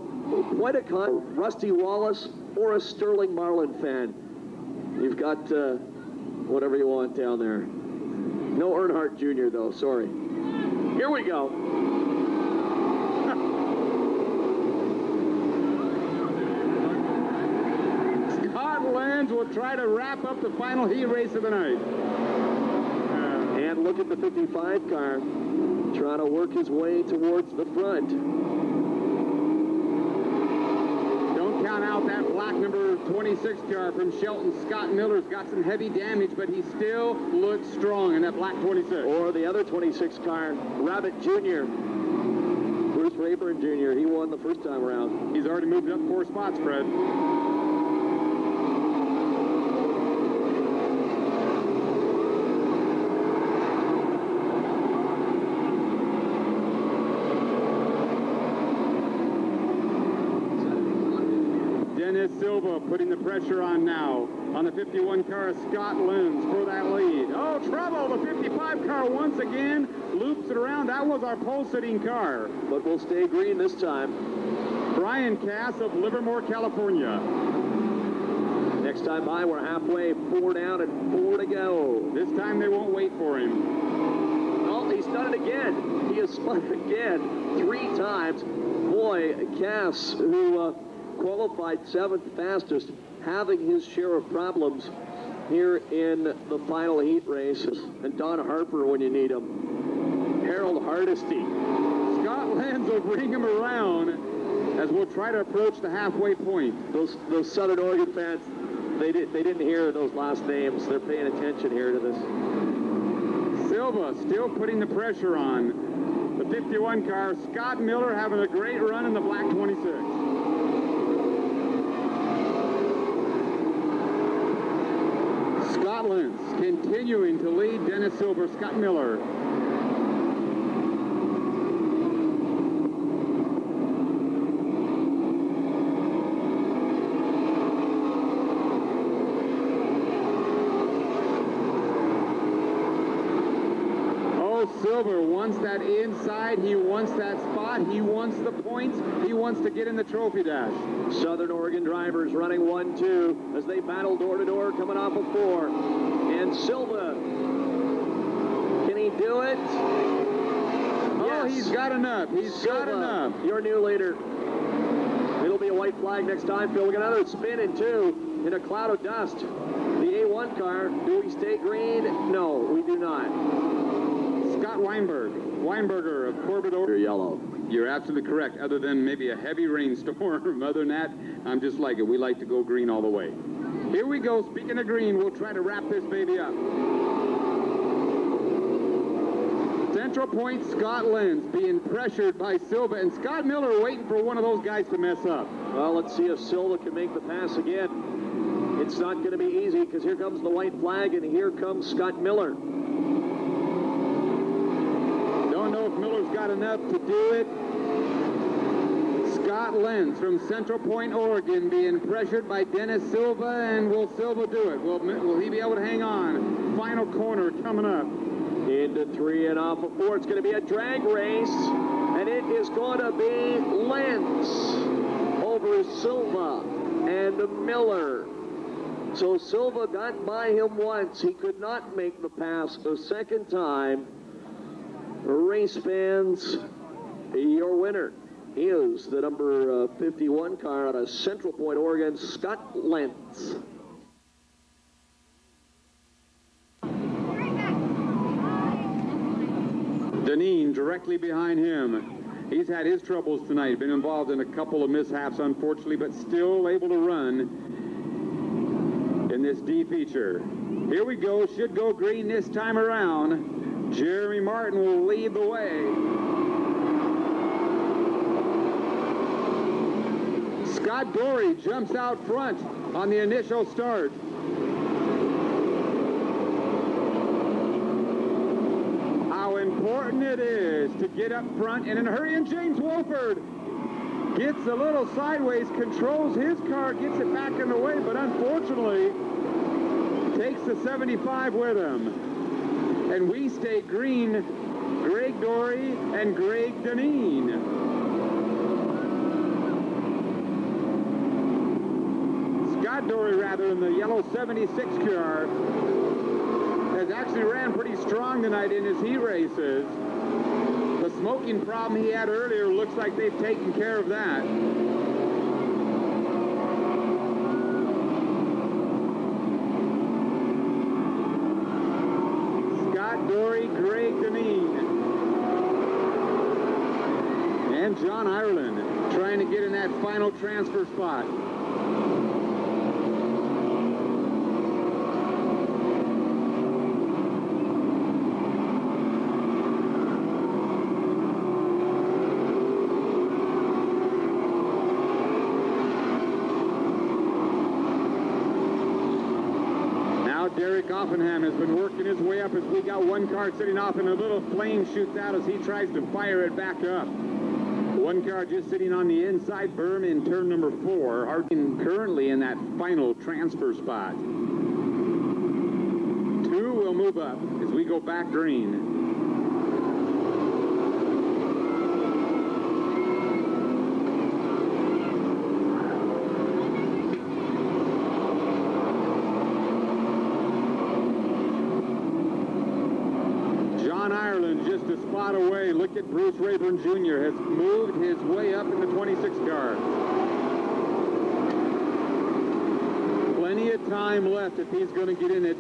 quite a Rusty Wallace or a Sterling Marlin fan. You've got whatever you want down there. No Earnhardt Jr., though, sorry. Here we go. Scott Lenz will try to wrap up the final heat race of the night. And look at the 55 car, trying to work his way towards the front. Don't count out that black number 26 car from Shelton. Scott Miller's got some heavy damage, but he still looks strong in that black 26. Or the other 26 car, Rabbit Jr. Bruce Rayburn Jr., he won the first time around. He's already moved up 4 spots, Fred. Dennis Silva putting the pressure on now. On the 51 car, Scott Lenz for that lead. Oh, trouble! The 55 car once again loops it around. That was our pole-sitting car. But we'll stay green this time. Brian Cass of Livermore, California. Next time by, we're halfway, 4 down and 4 to go. This time they won't wait for him. Oh, he's done it again. He has spun again 3 times. Boy, Cass, who qualified 7th fastest, having his share of problems here in the final heat races. And Don Harper when you need him. Harold Hardesty. Scott Lenz will bring him around as we'll try to approach the halfway point. Those Southern Oregon fans, they didn't hear those last names. They're paying attention here to this. Silva still putting the pressure on. The 51 car, Scott Miller having a great run in the black 26. Scott Lenz continuing to lead Dennis Silver, Scott Miller. Silver wants that inside, he wants that spot, he wants the points, he wants to get in the trophy dash. Southern Oregon drivers running 1-2 as they battle door to door coming off of 4. And Silva, can he do it? Oh, yes. He's got enough, he's Silva, got enough. Your new leader. It'll be a white flag next time, Phil. We got another spin in 2 in a cloud of dust. The A1 car, do we stay green? No, we do not. Scott Weinberger of Corbett, Oregon. Yellow. You're absolutely correct, other than maybe a heavy rainstorm. Other than that, I'm just like it. We like to go green all the way. Here we go. Speaking of green, we'll try to wrap this baby up. Central point, Scott Lenz being pressured by Silva, and Scott Miller waiting for one of those guys to mess up. Well, let's see if Silva can make the pass again. It's not going to be easy because here comes the white flag, and here comes Scott Miller. Don't know if Miller's got enough to do it. Scott Lenz from Central Point, Oregon, being pressured by Dennis Silva, and will Silva do it? Will he be able to hang on? Final corner coming up. Into 3 and off of 4. It's going to be a drag race, and it is going to be Lenz over Silva and Miller. So Silva got by him once. He could not make the pass a second time. Race fans, your winner is the number 51 car out of Central Point, Oregon, Scott Lenz. Deneen directly behind him. He's had his troubles tonight, been involved in a couple of mishaps, unfortunately, but still able to run in this D feature. Here we go, should go green this time around. Jeremy Martin will lead the way. Scott Dory jumps out front on the initial start. How important it is to get up front and in a hurry, and James Wolford gets a little sideways, controls his car, gets it back in the way, but unfortunately takes the 75 with him. And we stay green, Greg Dory and Greg Deneen. Scott Dory, rather, in the yellow 76 car, has actually ran pretty strong tonight in his heat races. The smoking problem he had earlier looks like they've taken care of that. Scott Dory, Greg Deneen, and John Ireland trying to get in that final transfer spot. Offenham has been working his way up as we got one car sitting off and a little flame shoots out as he tries to fire it back up. One car just sitting on the inside berm in turn number 4, Harkin currently in that final transfer spot. 2 will move up as we go back green. Away. Look at Bruce Rayburn Jr. has moved his way up in the 26 car. Plenty of time left if he's going to get in it.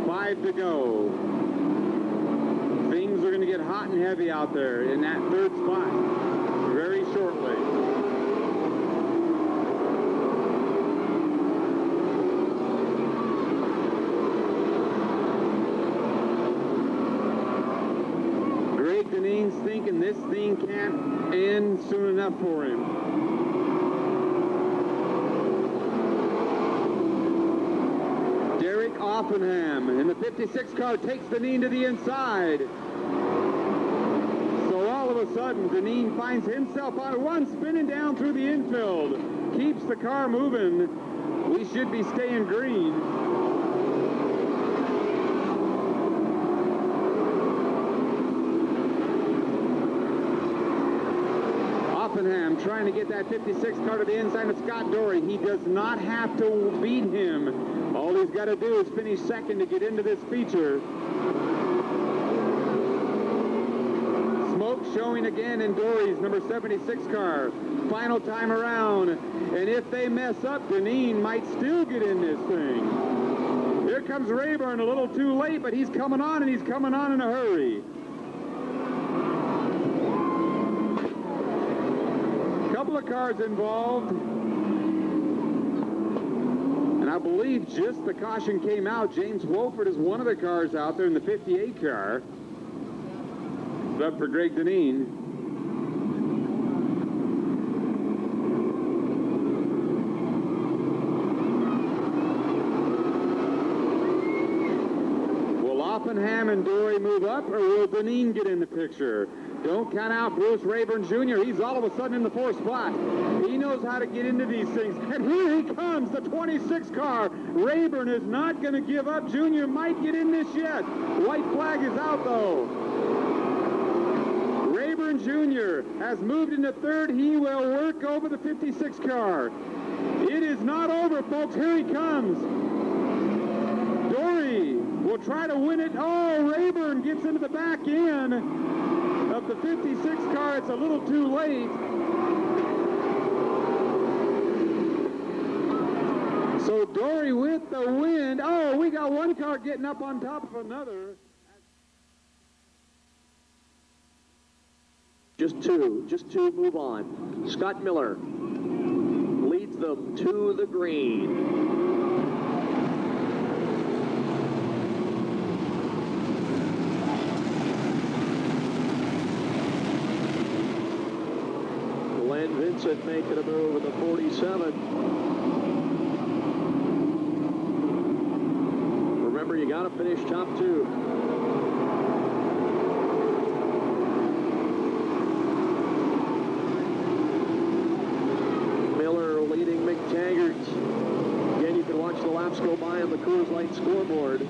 Five to go. Things are going to get hot and heavy out there in that third spot very shortly. Thinking this thing can't end soon enough for him. Derek Offenham in the 56 car takes Deneen to the inside. So all of a sudden, Deneen finds himself on one, spinning down through the infield. Keeps the car moving. We should be staying green. Trying to get that 56 car to the inside of Scott Dory. He does not have to beat him. All he's got to do is finish second to get into this feature. Smoke showing again in Dory's number 76 car. Final time around. And if they mess up, Deneen might still get in this thing. Here comes Rayburn a little too late, but he's coming on, and he's coming on in a hurry. Couple of cars involved, and I believe just the caution came out. James Wolford is one of the cars out there in the 58 car. It's up for Greg Deneen. Will Offenham and Dory move up, or will Deneen get in the picture? Don't count out Bruce Rayburn Jr. He's all of a sudden in the 4th spot. He knows how to get into these things. And here he comes, the 26 car. Rayburn is not going to give up. Jr. might get in this yet. White flag is out, though. Rayburn Jr. has moved into 3rd. He will work over the 56 car. It is not over, folks. Here he comes. Dory will try to win it. Oh, Rayburn gets into the back end of the 56 car. It's a little too late. So Dory with the win. Oh, we got one car getting up on top of another. Just two move on. Scott Miller them to the green. Vincent making a move at the 47. Remember, you got to finish top two. Miller leading McTaggart. Again, you can watch the laps go by on the Coors Light scoreboard.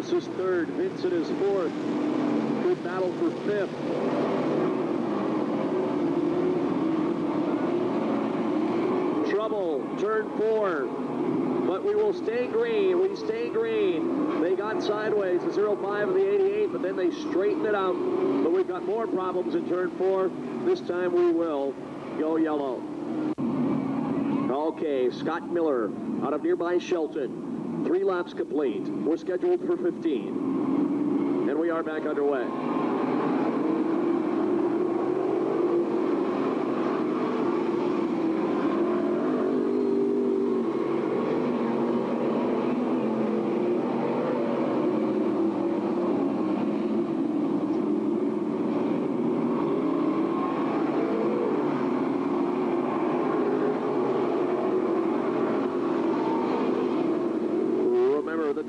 Is third, Vincent is fourth. Good battle for fifth. Trouble, turn 4, but we will stay green. We stay green. They got sideways, the 05 of the 88, but then they straightened it out. But we've got more problems in turn 4. This time we will go yellow. Okay, Scott Miller out of nearby Shelton. 3 laps complete. We're scheduled for 15. And we are back underway.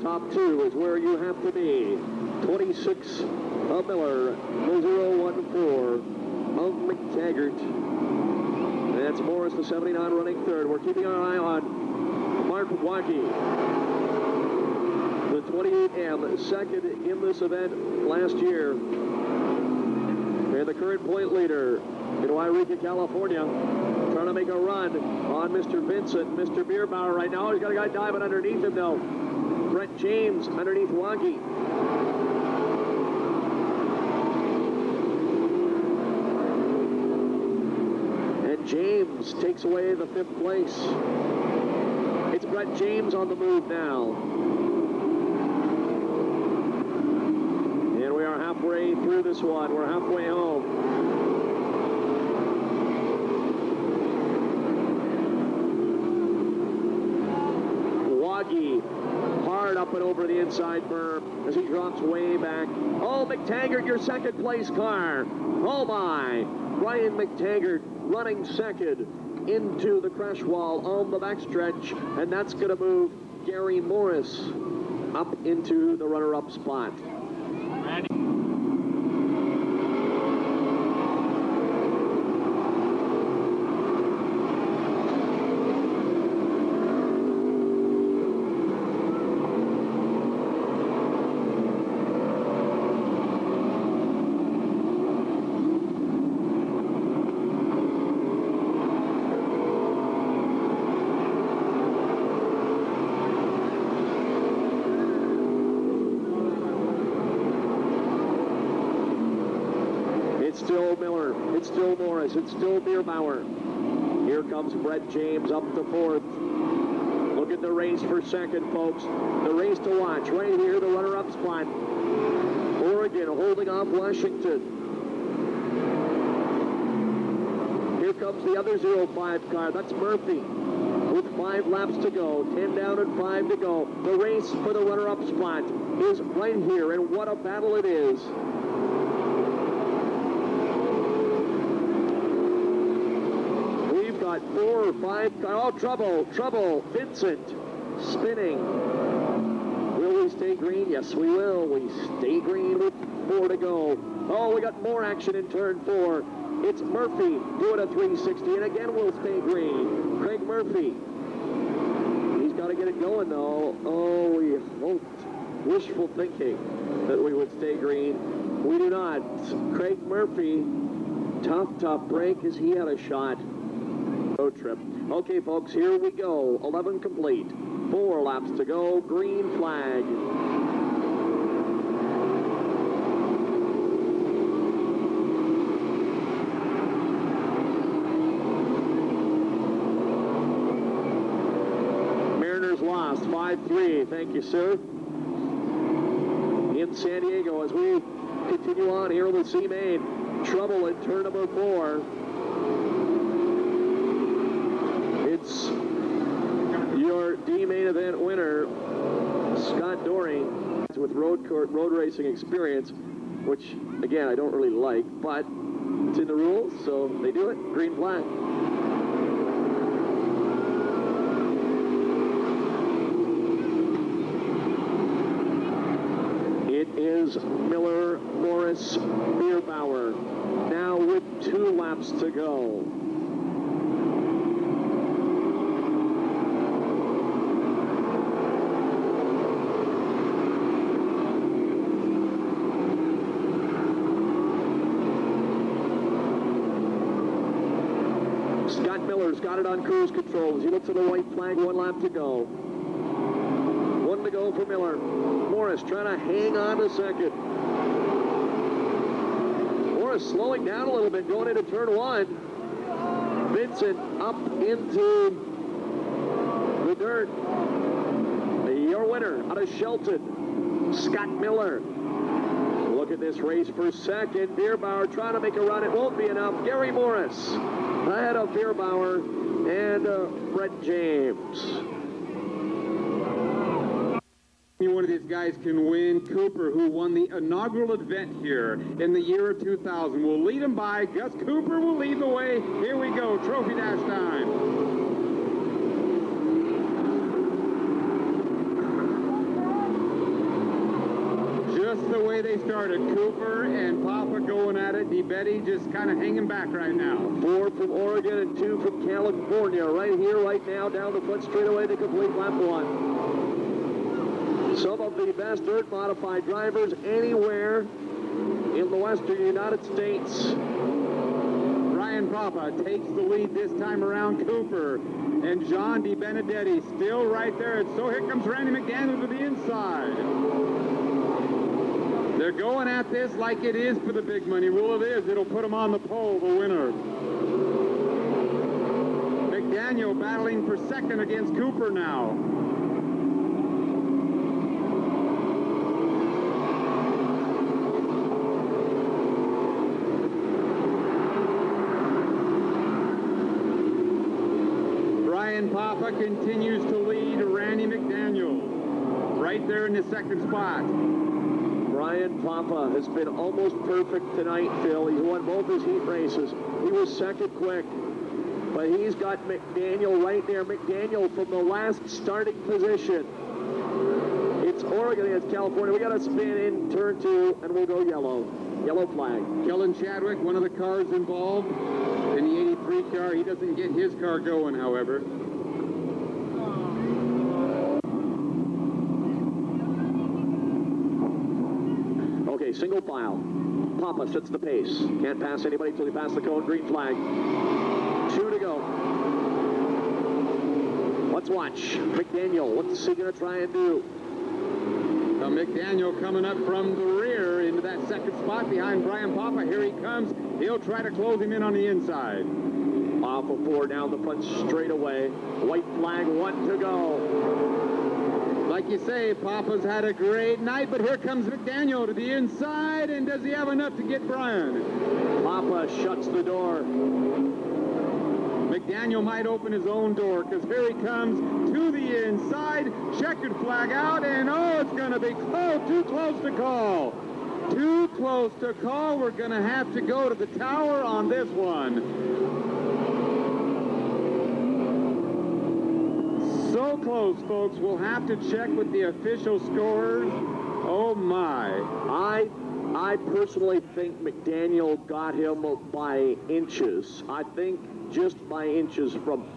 Top 2 is where you have to be. 26 of Miller, the 014 of McTaggart. That's Morris, the 79, running third. We're keeping our eye on Mark Waukee, the 28M, second in this event last year. And the current point leader in Wairika, California, trying to make a run on Mr. Vincent, Mr. Bierbauer right now. He's got a guy diving underneath him now. Brett James underneath Waukee. And James takes away the 5th place. It's Brett James on the move now. And we are halfway through this one. We're halfway home. Waukee hard up and over the inside berm as he drops way back. Oh, McTaggart, your second place car. Oh my. Ryan McTaggart running second into the crash wall on the backstretch, and that's going to move Gary Morris up into the runner-up spot. Ready. It's still Miller, it's still Morris, it's still Bierbauer. Here comes Brett James up to 4th. Look at the race for second, folks. The race to watch right here, the runner-up spot. Oregon holding off Washington. Here comes the other 05 car, that's Murphy. With 5 laps to go, 10 down and 5 to go. The race for the runner-up spot is right here, and what a battle it is. We've got 4 or 5, oh, trouble, Vincent spinning. Will we stay green? Yes, we will. We stay green with 4 to go. Oh, we got more action in turn 4. It's Murphy doing a 360, and again we'll stay green. Craig Murphy. He's got to get it going, though. Oh, we hoped, wishful thinking, that we would stay green. We do not. Craig Murphy, tough break as he had a shot. Road trip. Okay, folks, here we go. 11 complete. 4 laps to go. Green flag. Mariners lost. fast. 5-3. Thank you, sir. In San Diego as we continue on here with C main. Trouble in turn number 4. It's your D main event winner, Scott Dory, with road racing experience, which again I don't really like, but it's in the rules, so they do it. Green flag. It is Miller, Morris, Bierbauer, now with 2 laps to go. Scott Miller's got it on cruise control as he looks at the white flag. 1 lap to go. 1 to go for Miller. Morris trying to hang on to second. Morris slowing down a little bit going into turn 1. Vincent up into the dirt. Your winner out of Shelton, Scott Miller. Look at this race for second. Bierbauer trying to make a run. It won't be enough. Gary Morris ahead of Bierbauer and Brett James. One of these guys can win. Cooper, who won the inaugural event here in the year of 2000, will lead him by. Gus Cooper will lead the way. Here we go. Trophy dash time. Just the way they started. Cooper and Papa going at it. DeBetty just kind of hanging back right now. 4 from Oregon and 2 from California. Right here, right now, down the front straightaway to complete lap 1. Some of the best dirt modified drivers anywhere in the western United States. Brian Papa takes the lead this time around. Cooper and John DiBenedetti still right there. And so here comes Randy McDaniel to the inside. They're going at this like it is for the big money. Well, it is. It'll put them on the pole, the winner. McDaniel battling for second against Cooper now. Brian Papa continues to lead Randy McDaniel right there in the second spot. Brian Papa has been almost perfect tonight, Phil. He's won both his heat races. He was second quick, but he's got McDaniel right there. McDaniel from the last starting position. It's Oregon against California. We got to spin in turn 2, and we'll go yellow. Yellow flag. Kellen Chadwick, one of the cars involved in the 83 car. He doesn't get his car going, however. Okay, single file. Papa sets the pace. Can't pass anybody until he passes the cone. Green flag. 2 to go. Let's watch. McDaniel, what's he going to try and do? McDaniel coming up from the rear into that second spot behind Brian Papa. Here he comes. He'll try to close him in on the inside. Off of 4 down the front straightaway. White flag, 1 to go. Like you say, Papa's had a great night, but here comes McDaniel to the inside, and does he have enough to get Brian? Papa shuts the door. McDaniel might open his own door, because here he comes to the inside. Checkered flag out, and oh, it's going to be close, too close to call. Too close to call. We're going to have to go to the tower on this one. So close, folks. We'll have to check with the official scores. Oh, my. I personally think McDaniel got him by inches. I think just by inches from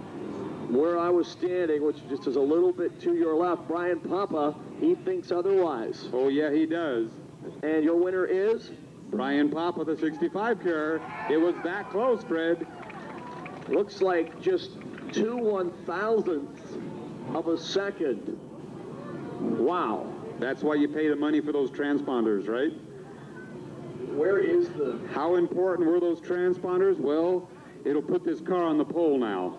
where I was standing, which just is a little bit to your left. Brian Papa, he thinks otherwise. Oh, yeah, he does. And your winner is? Brian Papa, the 65 car. It was that close, Fred. Looks like just 2/1000ths of a second. Wow. That's why you pay the money for those transponders, right? Where is the... How important were those transponders? Well, it'll put this car on the pole now.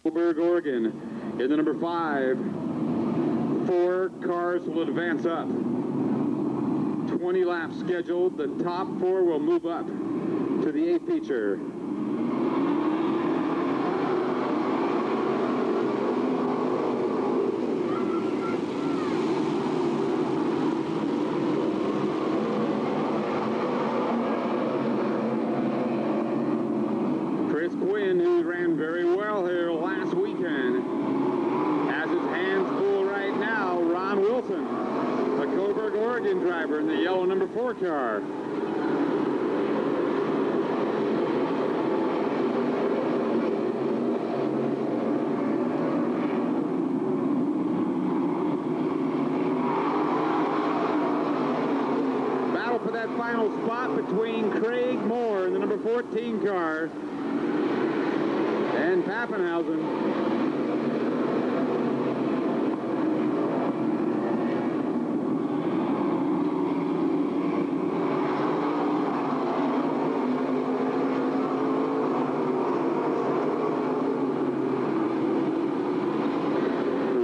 Shipwreck, Oregon. In the number 5, 4 cars will advance up. 20 laps scheduled. The top 4 will move up to the A feature. Quinn, who ran very well here last weekend, has his hands full right now. Ron Wilson, the Coburg, Oregon driver in the yellow number 4 car. Battle for that final spot between Craig Moore in the number 14 car and Pappenhausen.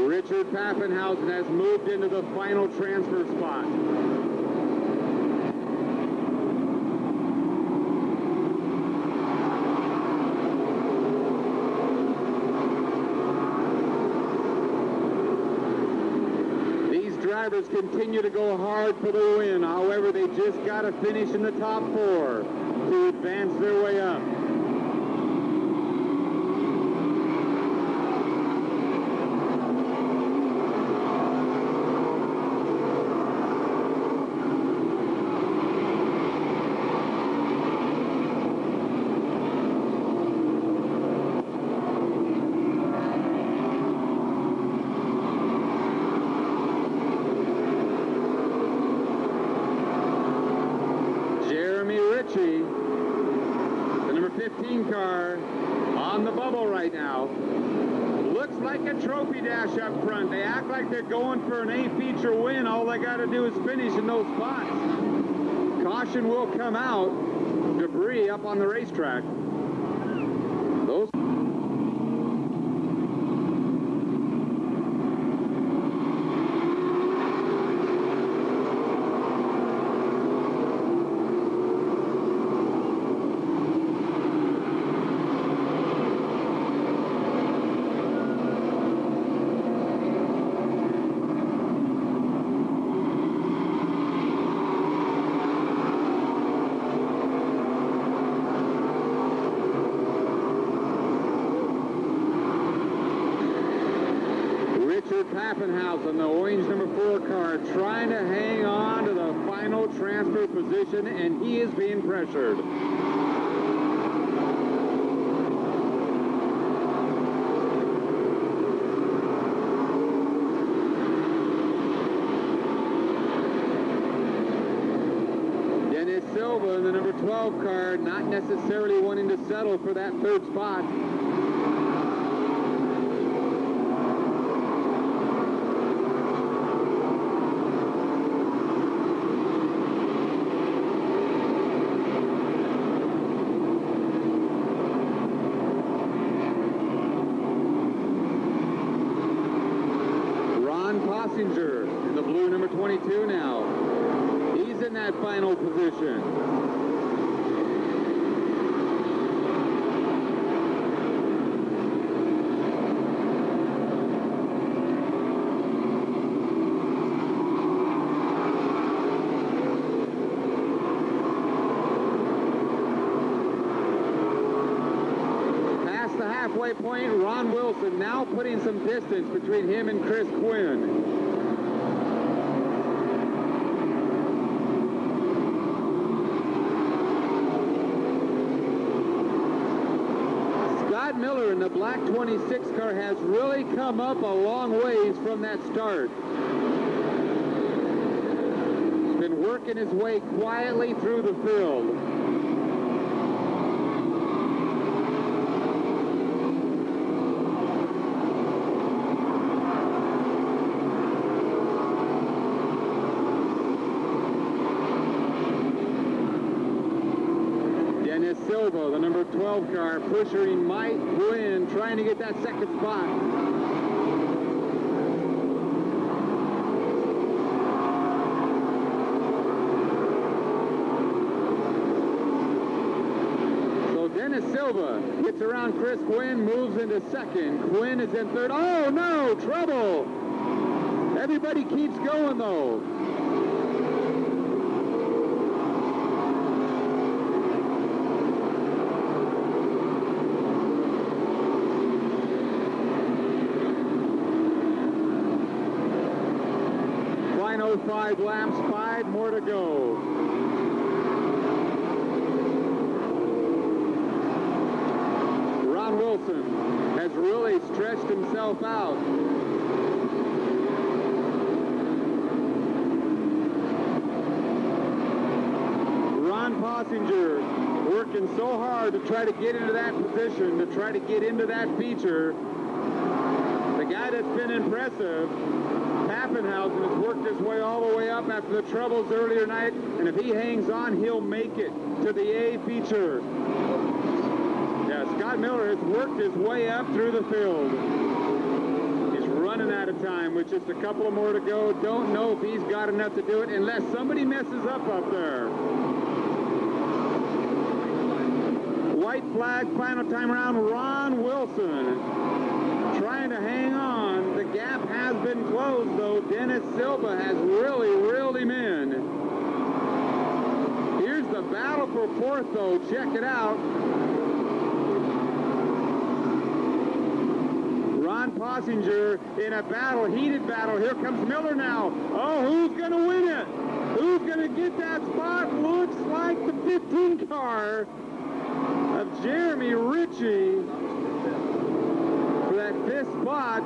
Richard Pappenhausen has moved into the final transfer spot. Drivers continue to go hard for the win. However, they just got to finish in the top 4 to advance their way up. The number 15 car on the bubble right now. Looks like a trophy dash up front. They act like they're going for an A feature win. All they got to do is finish in those spots. Caution will come out. Debris up on the racetrack. Those Pappenhausen, the orange number 4 car, trying to hang on to the final transfer position, and he is being pressured. Dennis Silva in the number 12 car, not necessarily wanting to settle for that 3rd spot. In the blue number 22 now. He's in that final position. Past the halfway point, Ron Wilson now putting some distance between him and Chris Quinn. Miller in the black 26 car has really come up a long ways from that start. He's been working his way quietly through the field. Silva, the number 12 12 car. Pusher, he might win, trying to get that second spot. Dennis Silva gets around Chris Quinn, moves into second. Quinn is in third. Oh, no, trouble. Everybody keeps going, though. Final 5 laps, 5 more to go. Wilson has really stretched himself out. Ron Possinger working so hard to try to get into that position, to try to get into that feature. The guy that's been impressive, Pappenhausen, has worked his way all the way up after the troubles earlier night, and if he hangs on, he'll make it to the A feature. Scott Miller has worked his way up through the field. He's running out of time with just a couple more to go. Don't know if he's got enough to do it unless somebody messes up there. White flag, final time around. Ron Wilson trying to hang on. The gap has been closed, though. Dennis Silva has really reeled him in. Here's the battle for fourth, though. Check it out. Possinger in a battle, heated battle. Here comes Miller now. Oh, who's going to win it? Who's going to get that spot? Looks like the 15 car of Jeremy Ritchie for that 5th spot.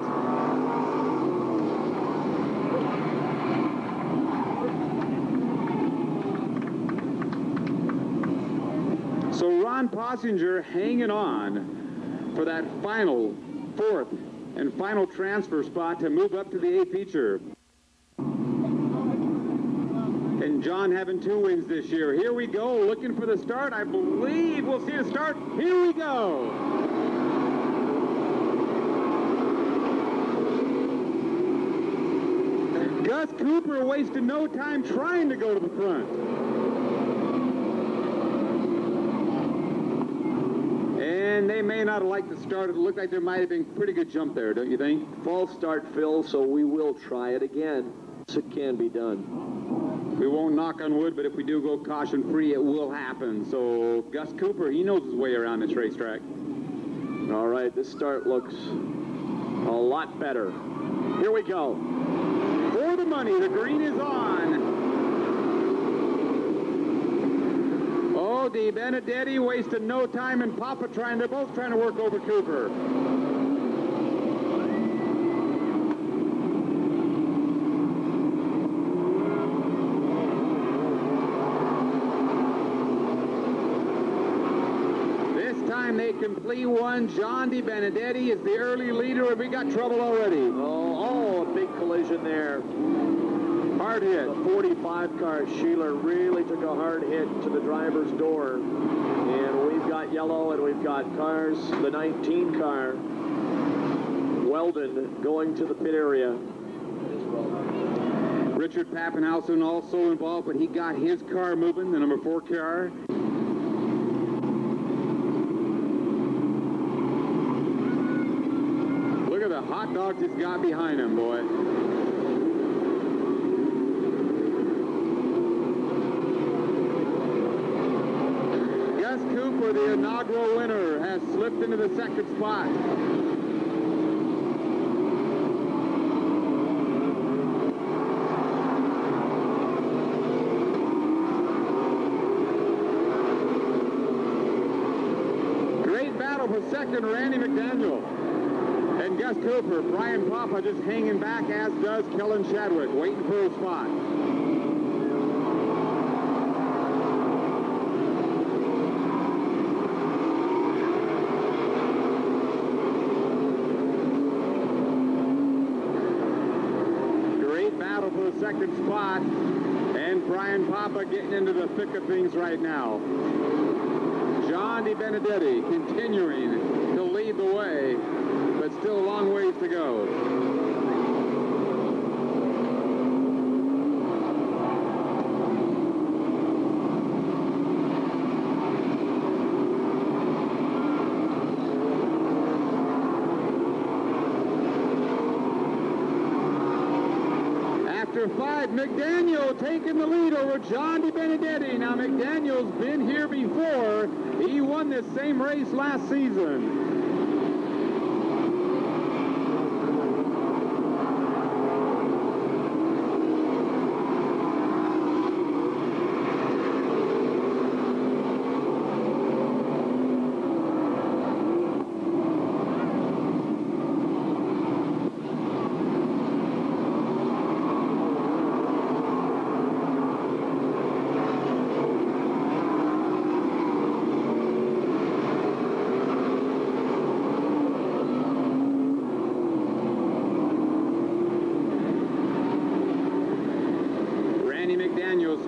So Ron Possinger hanging on for that final 4th and final transfer spot to move up to the A feature. And John having 2 wins this year. Here we go, looking for the start. I believe we'll see the start. Here we go. Gus Cooper wasted no time trying to go to the front. And they may not have liked the start. It looked like there might have been a pretty good jump there, don't you think? False start, Phil, so we will try it again. It can be done. We won't knock on wood, but if we do go caution-free, it will happen. So Gus Cooper, he knows his way around this racetrack. All right, this start looks a lot better. Here we go. For the money, the green is on. Oh, Di Benedetti wasted no time, and Papa they're both trying to work over Cooper. This time they complete one. John Di Benedetti is the early leader, and we got trouble already. Oh, a big collision there. Hard hit. The 45 car, Sheeler, really took a hard hit to the driver's door. And we've got yellow, and we've got cars. The 19 car, Weldon, going to the pit area. Richard Pappenhausen also involved, but he got his car moving, the number 4 car. Look at the hot dogs he's got behind him, boy. Cooper, the inaugural winner, has slipped into the 2nd spot. Great battle for 2nd, Randy McDaniel. And Gus Cooper, Brian Papa just hanging back, as does Kellen Chadwick, waiting for a spot. For the 2nd spot, and Brian Papa getting into the thick of things right now. John DiBenedetti continuing to lead the way, but still a long ways to go. After 5, McDaniel taking the lead over John DiBenedetti. Now McDaniel's been here before. He won this same race last season.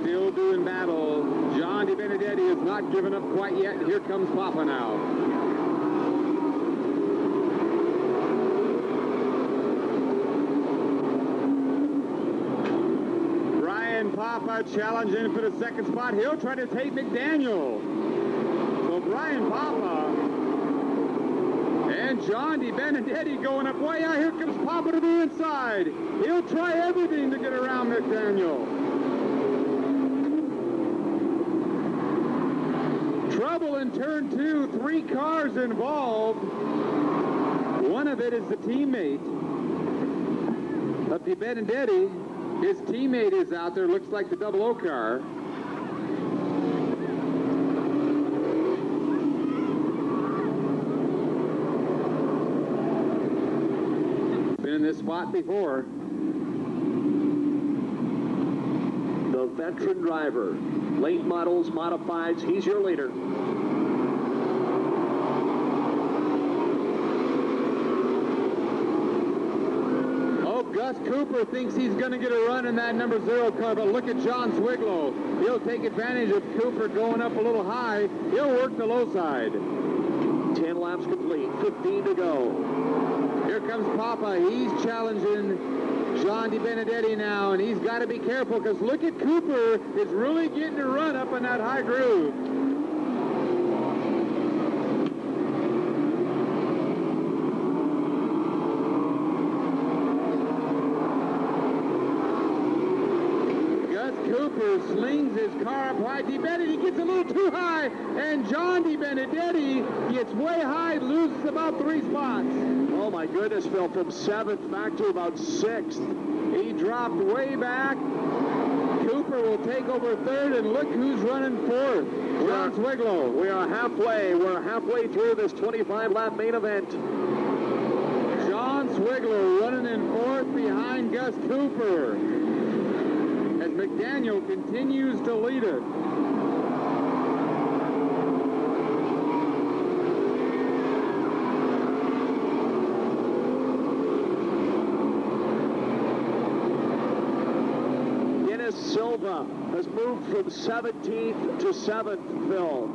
Still doing battle. John DiBenedetti has not given up quite yet. Here comes Papa now. Brian Papa challenging for the second spot. He'll try to take McDaniel. So Brian Papa and John DiBenedetti going up way out. Here comes Papa to the inside. He'll try everything to get around McDaniel. Trouble in turn 2, 3 cars involved. One of it is the teammate of DiBenedetti. His teammate is out there, looks like the 00 car. Been in this spot before. The veteran driver, late models, modifieds, he's your leader. Gus Cooper thinks he's going to get a run in that number 0 car, but look at John Swiglow. He'll take advantage of Cooper going up a little high. He'll work the low side. 10 laps complete, 15 to go. Here comes Papa. He's challenging John DiBenedetti now, and he's got to be careful because look at Cooper is really getting a run up in that high groove. Cooper slings his car up high. DiBenedetti gets a little too high, and John DiBenedetti gets way high, loses about 3 spots. Oh my goodness, Phil, from 7th back to about 6th. He dropped way back. Cooper will take over 3rd, and look who's running 4th. John Swiglow. We're halfway through this 25-lap main event. John Swiglow running in 4th behind Gus Cooper. As McDaniel continues to lead it. Dennis Silva has moved from 17th to 7th, Phil.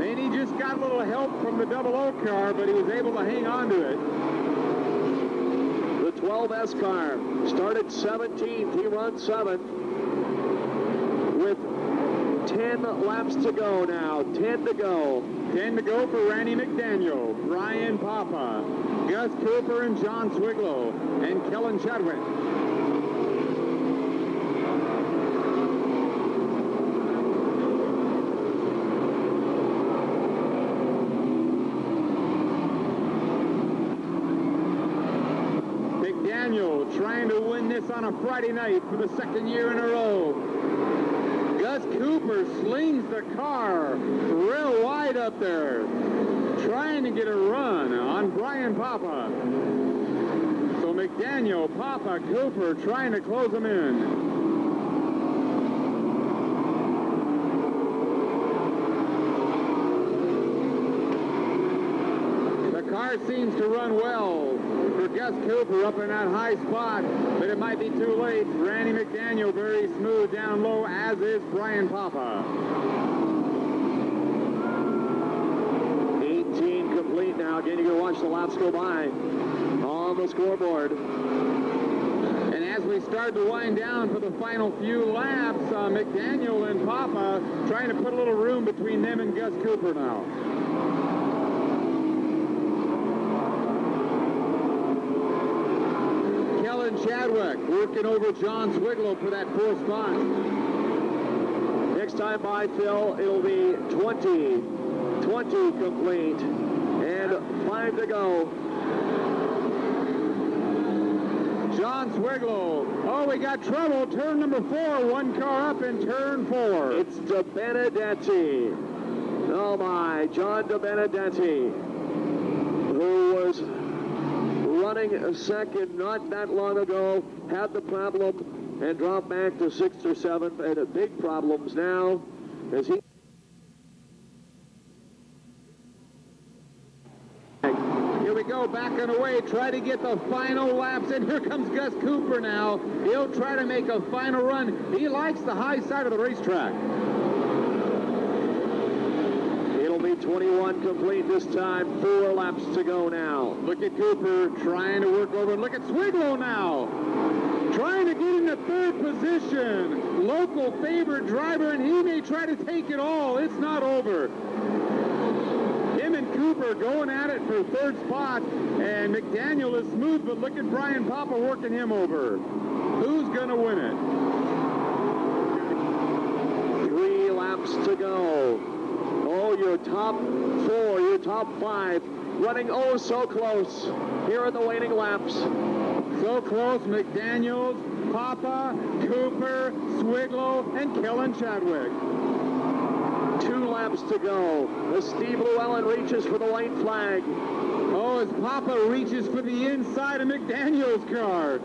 And he just got a little help from the 00 car, but he was able to hang on to it. The 12S car started 17th. He runs 7th. With 10 laps to go now. 10 to go. 10 to go for Randy McDaniel, Brian Papa, Gus Cooper, and John Swiglow, and Kellen Chadwick. McDaniel trying to win this on a Friday night for the 2nd year in a row. Gus Cooper slings the car real wide up there, trying to get a run on Brian Papa. So McDaniel, Papa, Cooper trying to close them in. The car seems to run well for Gus Cooper up in that high spot, but it might be too late. Randy McDaniel very smooth down low, as is Brian Papa. the laps go by on the scoreboard. And as we start to wind down for the final few laps, McDaniel and Papa trying to put a little room between them and Gus Cooper now. Kellen Chadwick working over John Swiglow for that 4th spot. Next time by, Phil, it'll be 20 complete, and 5 to go. John Swiglow. Oh, we got trouble. Turn number 4. 1 car up in turn 4. It's De Benedetti. Oh my, John De Benedetti, who was running second not that long ago, had the problem and dropped back to 6th or 7th, and big problems now as he... Here we go, back on the way, try to get the final laps, and here comes Gus Cooper now. He'll try to make a final run. He likes the high side of the racetrack. It'll be 21 complete this time, 4 laps to go now. Look at Cooper trying to work over, and look at Swiglow now. Trying to get into 3rd position. Local favored driver, and he may try to take it all. It's not over. Him and Cooper going at it for 3rd spot, and McDaniel is smooth, but look at Brian Papa working him over. Who's going to win it? 3 laps to go. Oh, your top 4, your top 5, running oh so close here in the waning laps. So close, McDaniels, Papa, Cooper, Swiglow, and Kellen Chadwick. 2 laps to go. As Steve Llewellyn reaches for the white flag. Oh, as Papa reaches for the inside of McDaniel's car.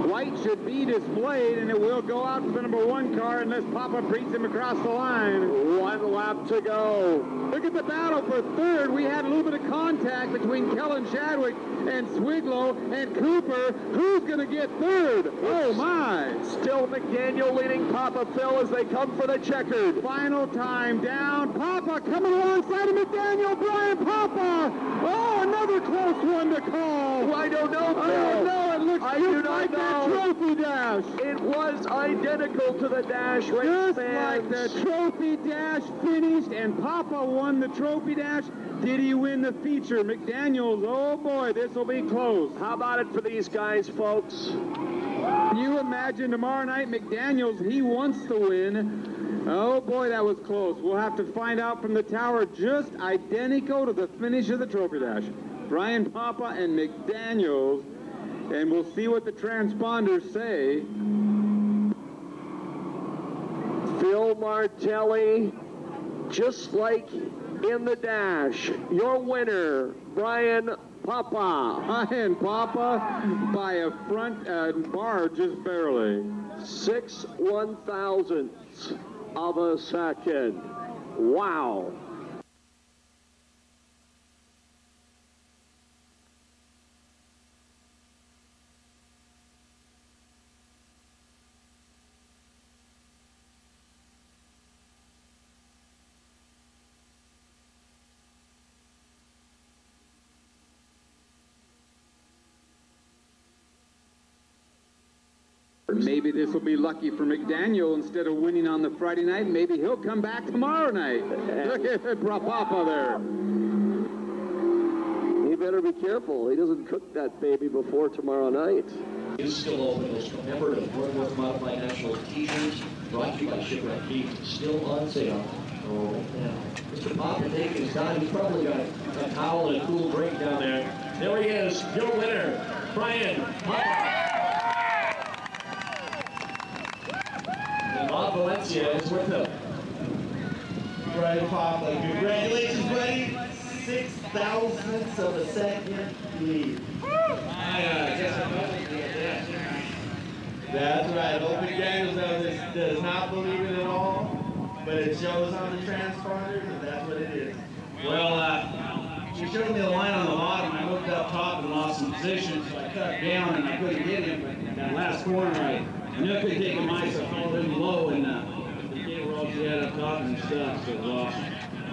White should be displayed, and it will go out for the number 1 car unless Papa beats him across the line. 1 lap to go. Look at the battle for 3rd. We had a little bit of contact between Kellen Chadwick and Swiglow and Cooper. Who's going to get 3rd? Oh, my. Still McDaniel leading Papa Phil as they come for the checkered. Final time down. Papa coming alongside of McDaniel. Brian Papa. Oh, another close one to call. I don't know, Phil. I don't know. It looks just like that trophy dash. It was identical to the dash race. Just like the trophy dash finished, and Papa won the trophy dash. Did he win the feature? McDaniels, oh boy, this will be close. How about it for these guys, folks? Can you imagine tomorrow night, McDaniels, he wants to win. Oh boy, that was close. We'll have to find out from the tower, just identical to the finish of the trophy dash. Brian Papa and McDaniels, and we'll see what the transponders say. Phil Martelli, just like in the dash, your winner, Brian Papa. Brian Papa by a front bar, just barely. 6 1/1000ths of a second. Wow. Maybe this will be lucky for McDaniel. Instead of winning on the Friday night, maybe he'll come back tomorrow night. Look at Papa there. He better be careful. He doesn't cook that baby before tomorrow night. Is still open. Remember, the Shipwreck Modified Nationals t-shirts brought to you by Shipwreck Beads, still on sale. Oh, now. Mr. Papa taking his time. He's probably got a towel and a cool drink down there. There he is, your winner, Brian Papa. And Bob Valencia is with him. Brian Papa, congratulations, buddy. 6,000ths of a second lead. That's right. Old McDaniels does not believe it at all, but it shows on the transponders, and that's what it is. Well, he showed me the line on the bottom. I looked up top and lost some position, so I cut down and I couldn't get him. But that last corner, I knew I couldn't take him high, so I followed him low, and the cable all she had up top and stuff, so it was awesome.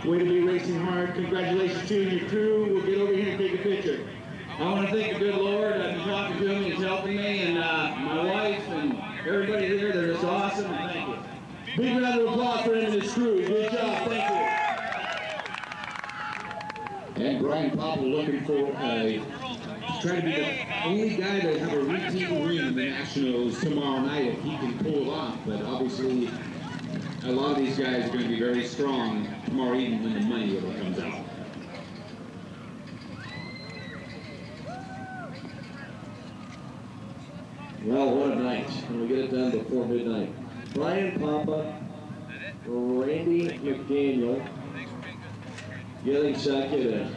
Way to be racing hard. Congratulations to you and your crew. We'll get over here and take a picture. I want to thank the good Lord. I've been talking to him. He's helping me, and my wife and everybody here. They're just awesome. And thank you. Big round of applause for him and his crew. Good job. Thank you. And Brian Popple looking for trying to be the only guy to have a repeat win in the Nationals tomorrow night if he can pull it off. But obviously, a lot of these guys are going to be very strong tomorrow evening when the money really comes out. Well, what a night. And we get it done before midnight. Brian Papa, Randy McDaniel getting second.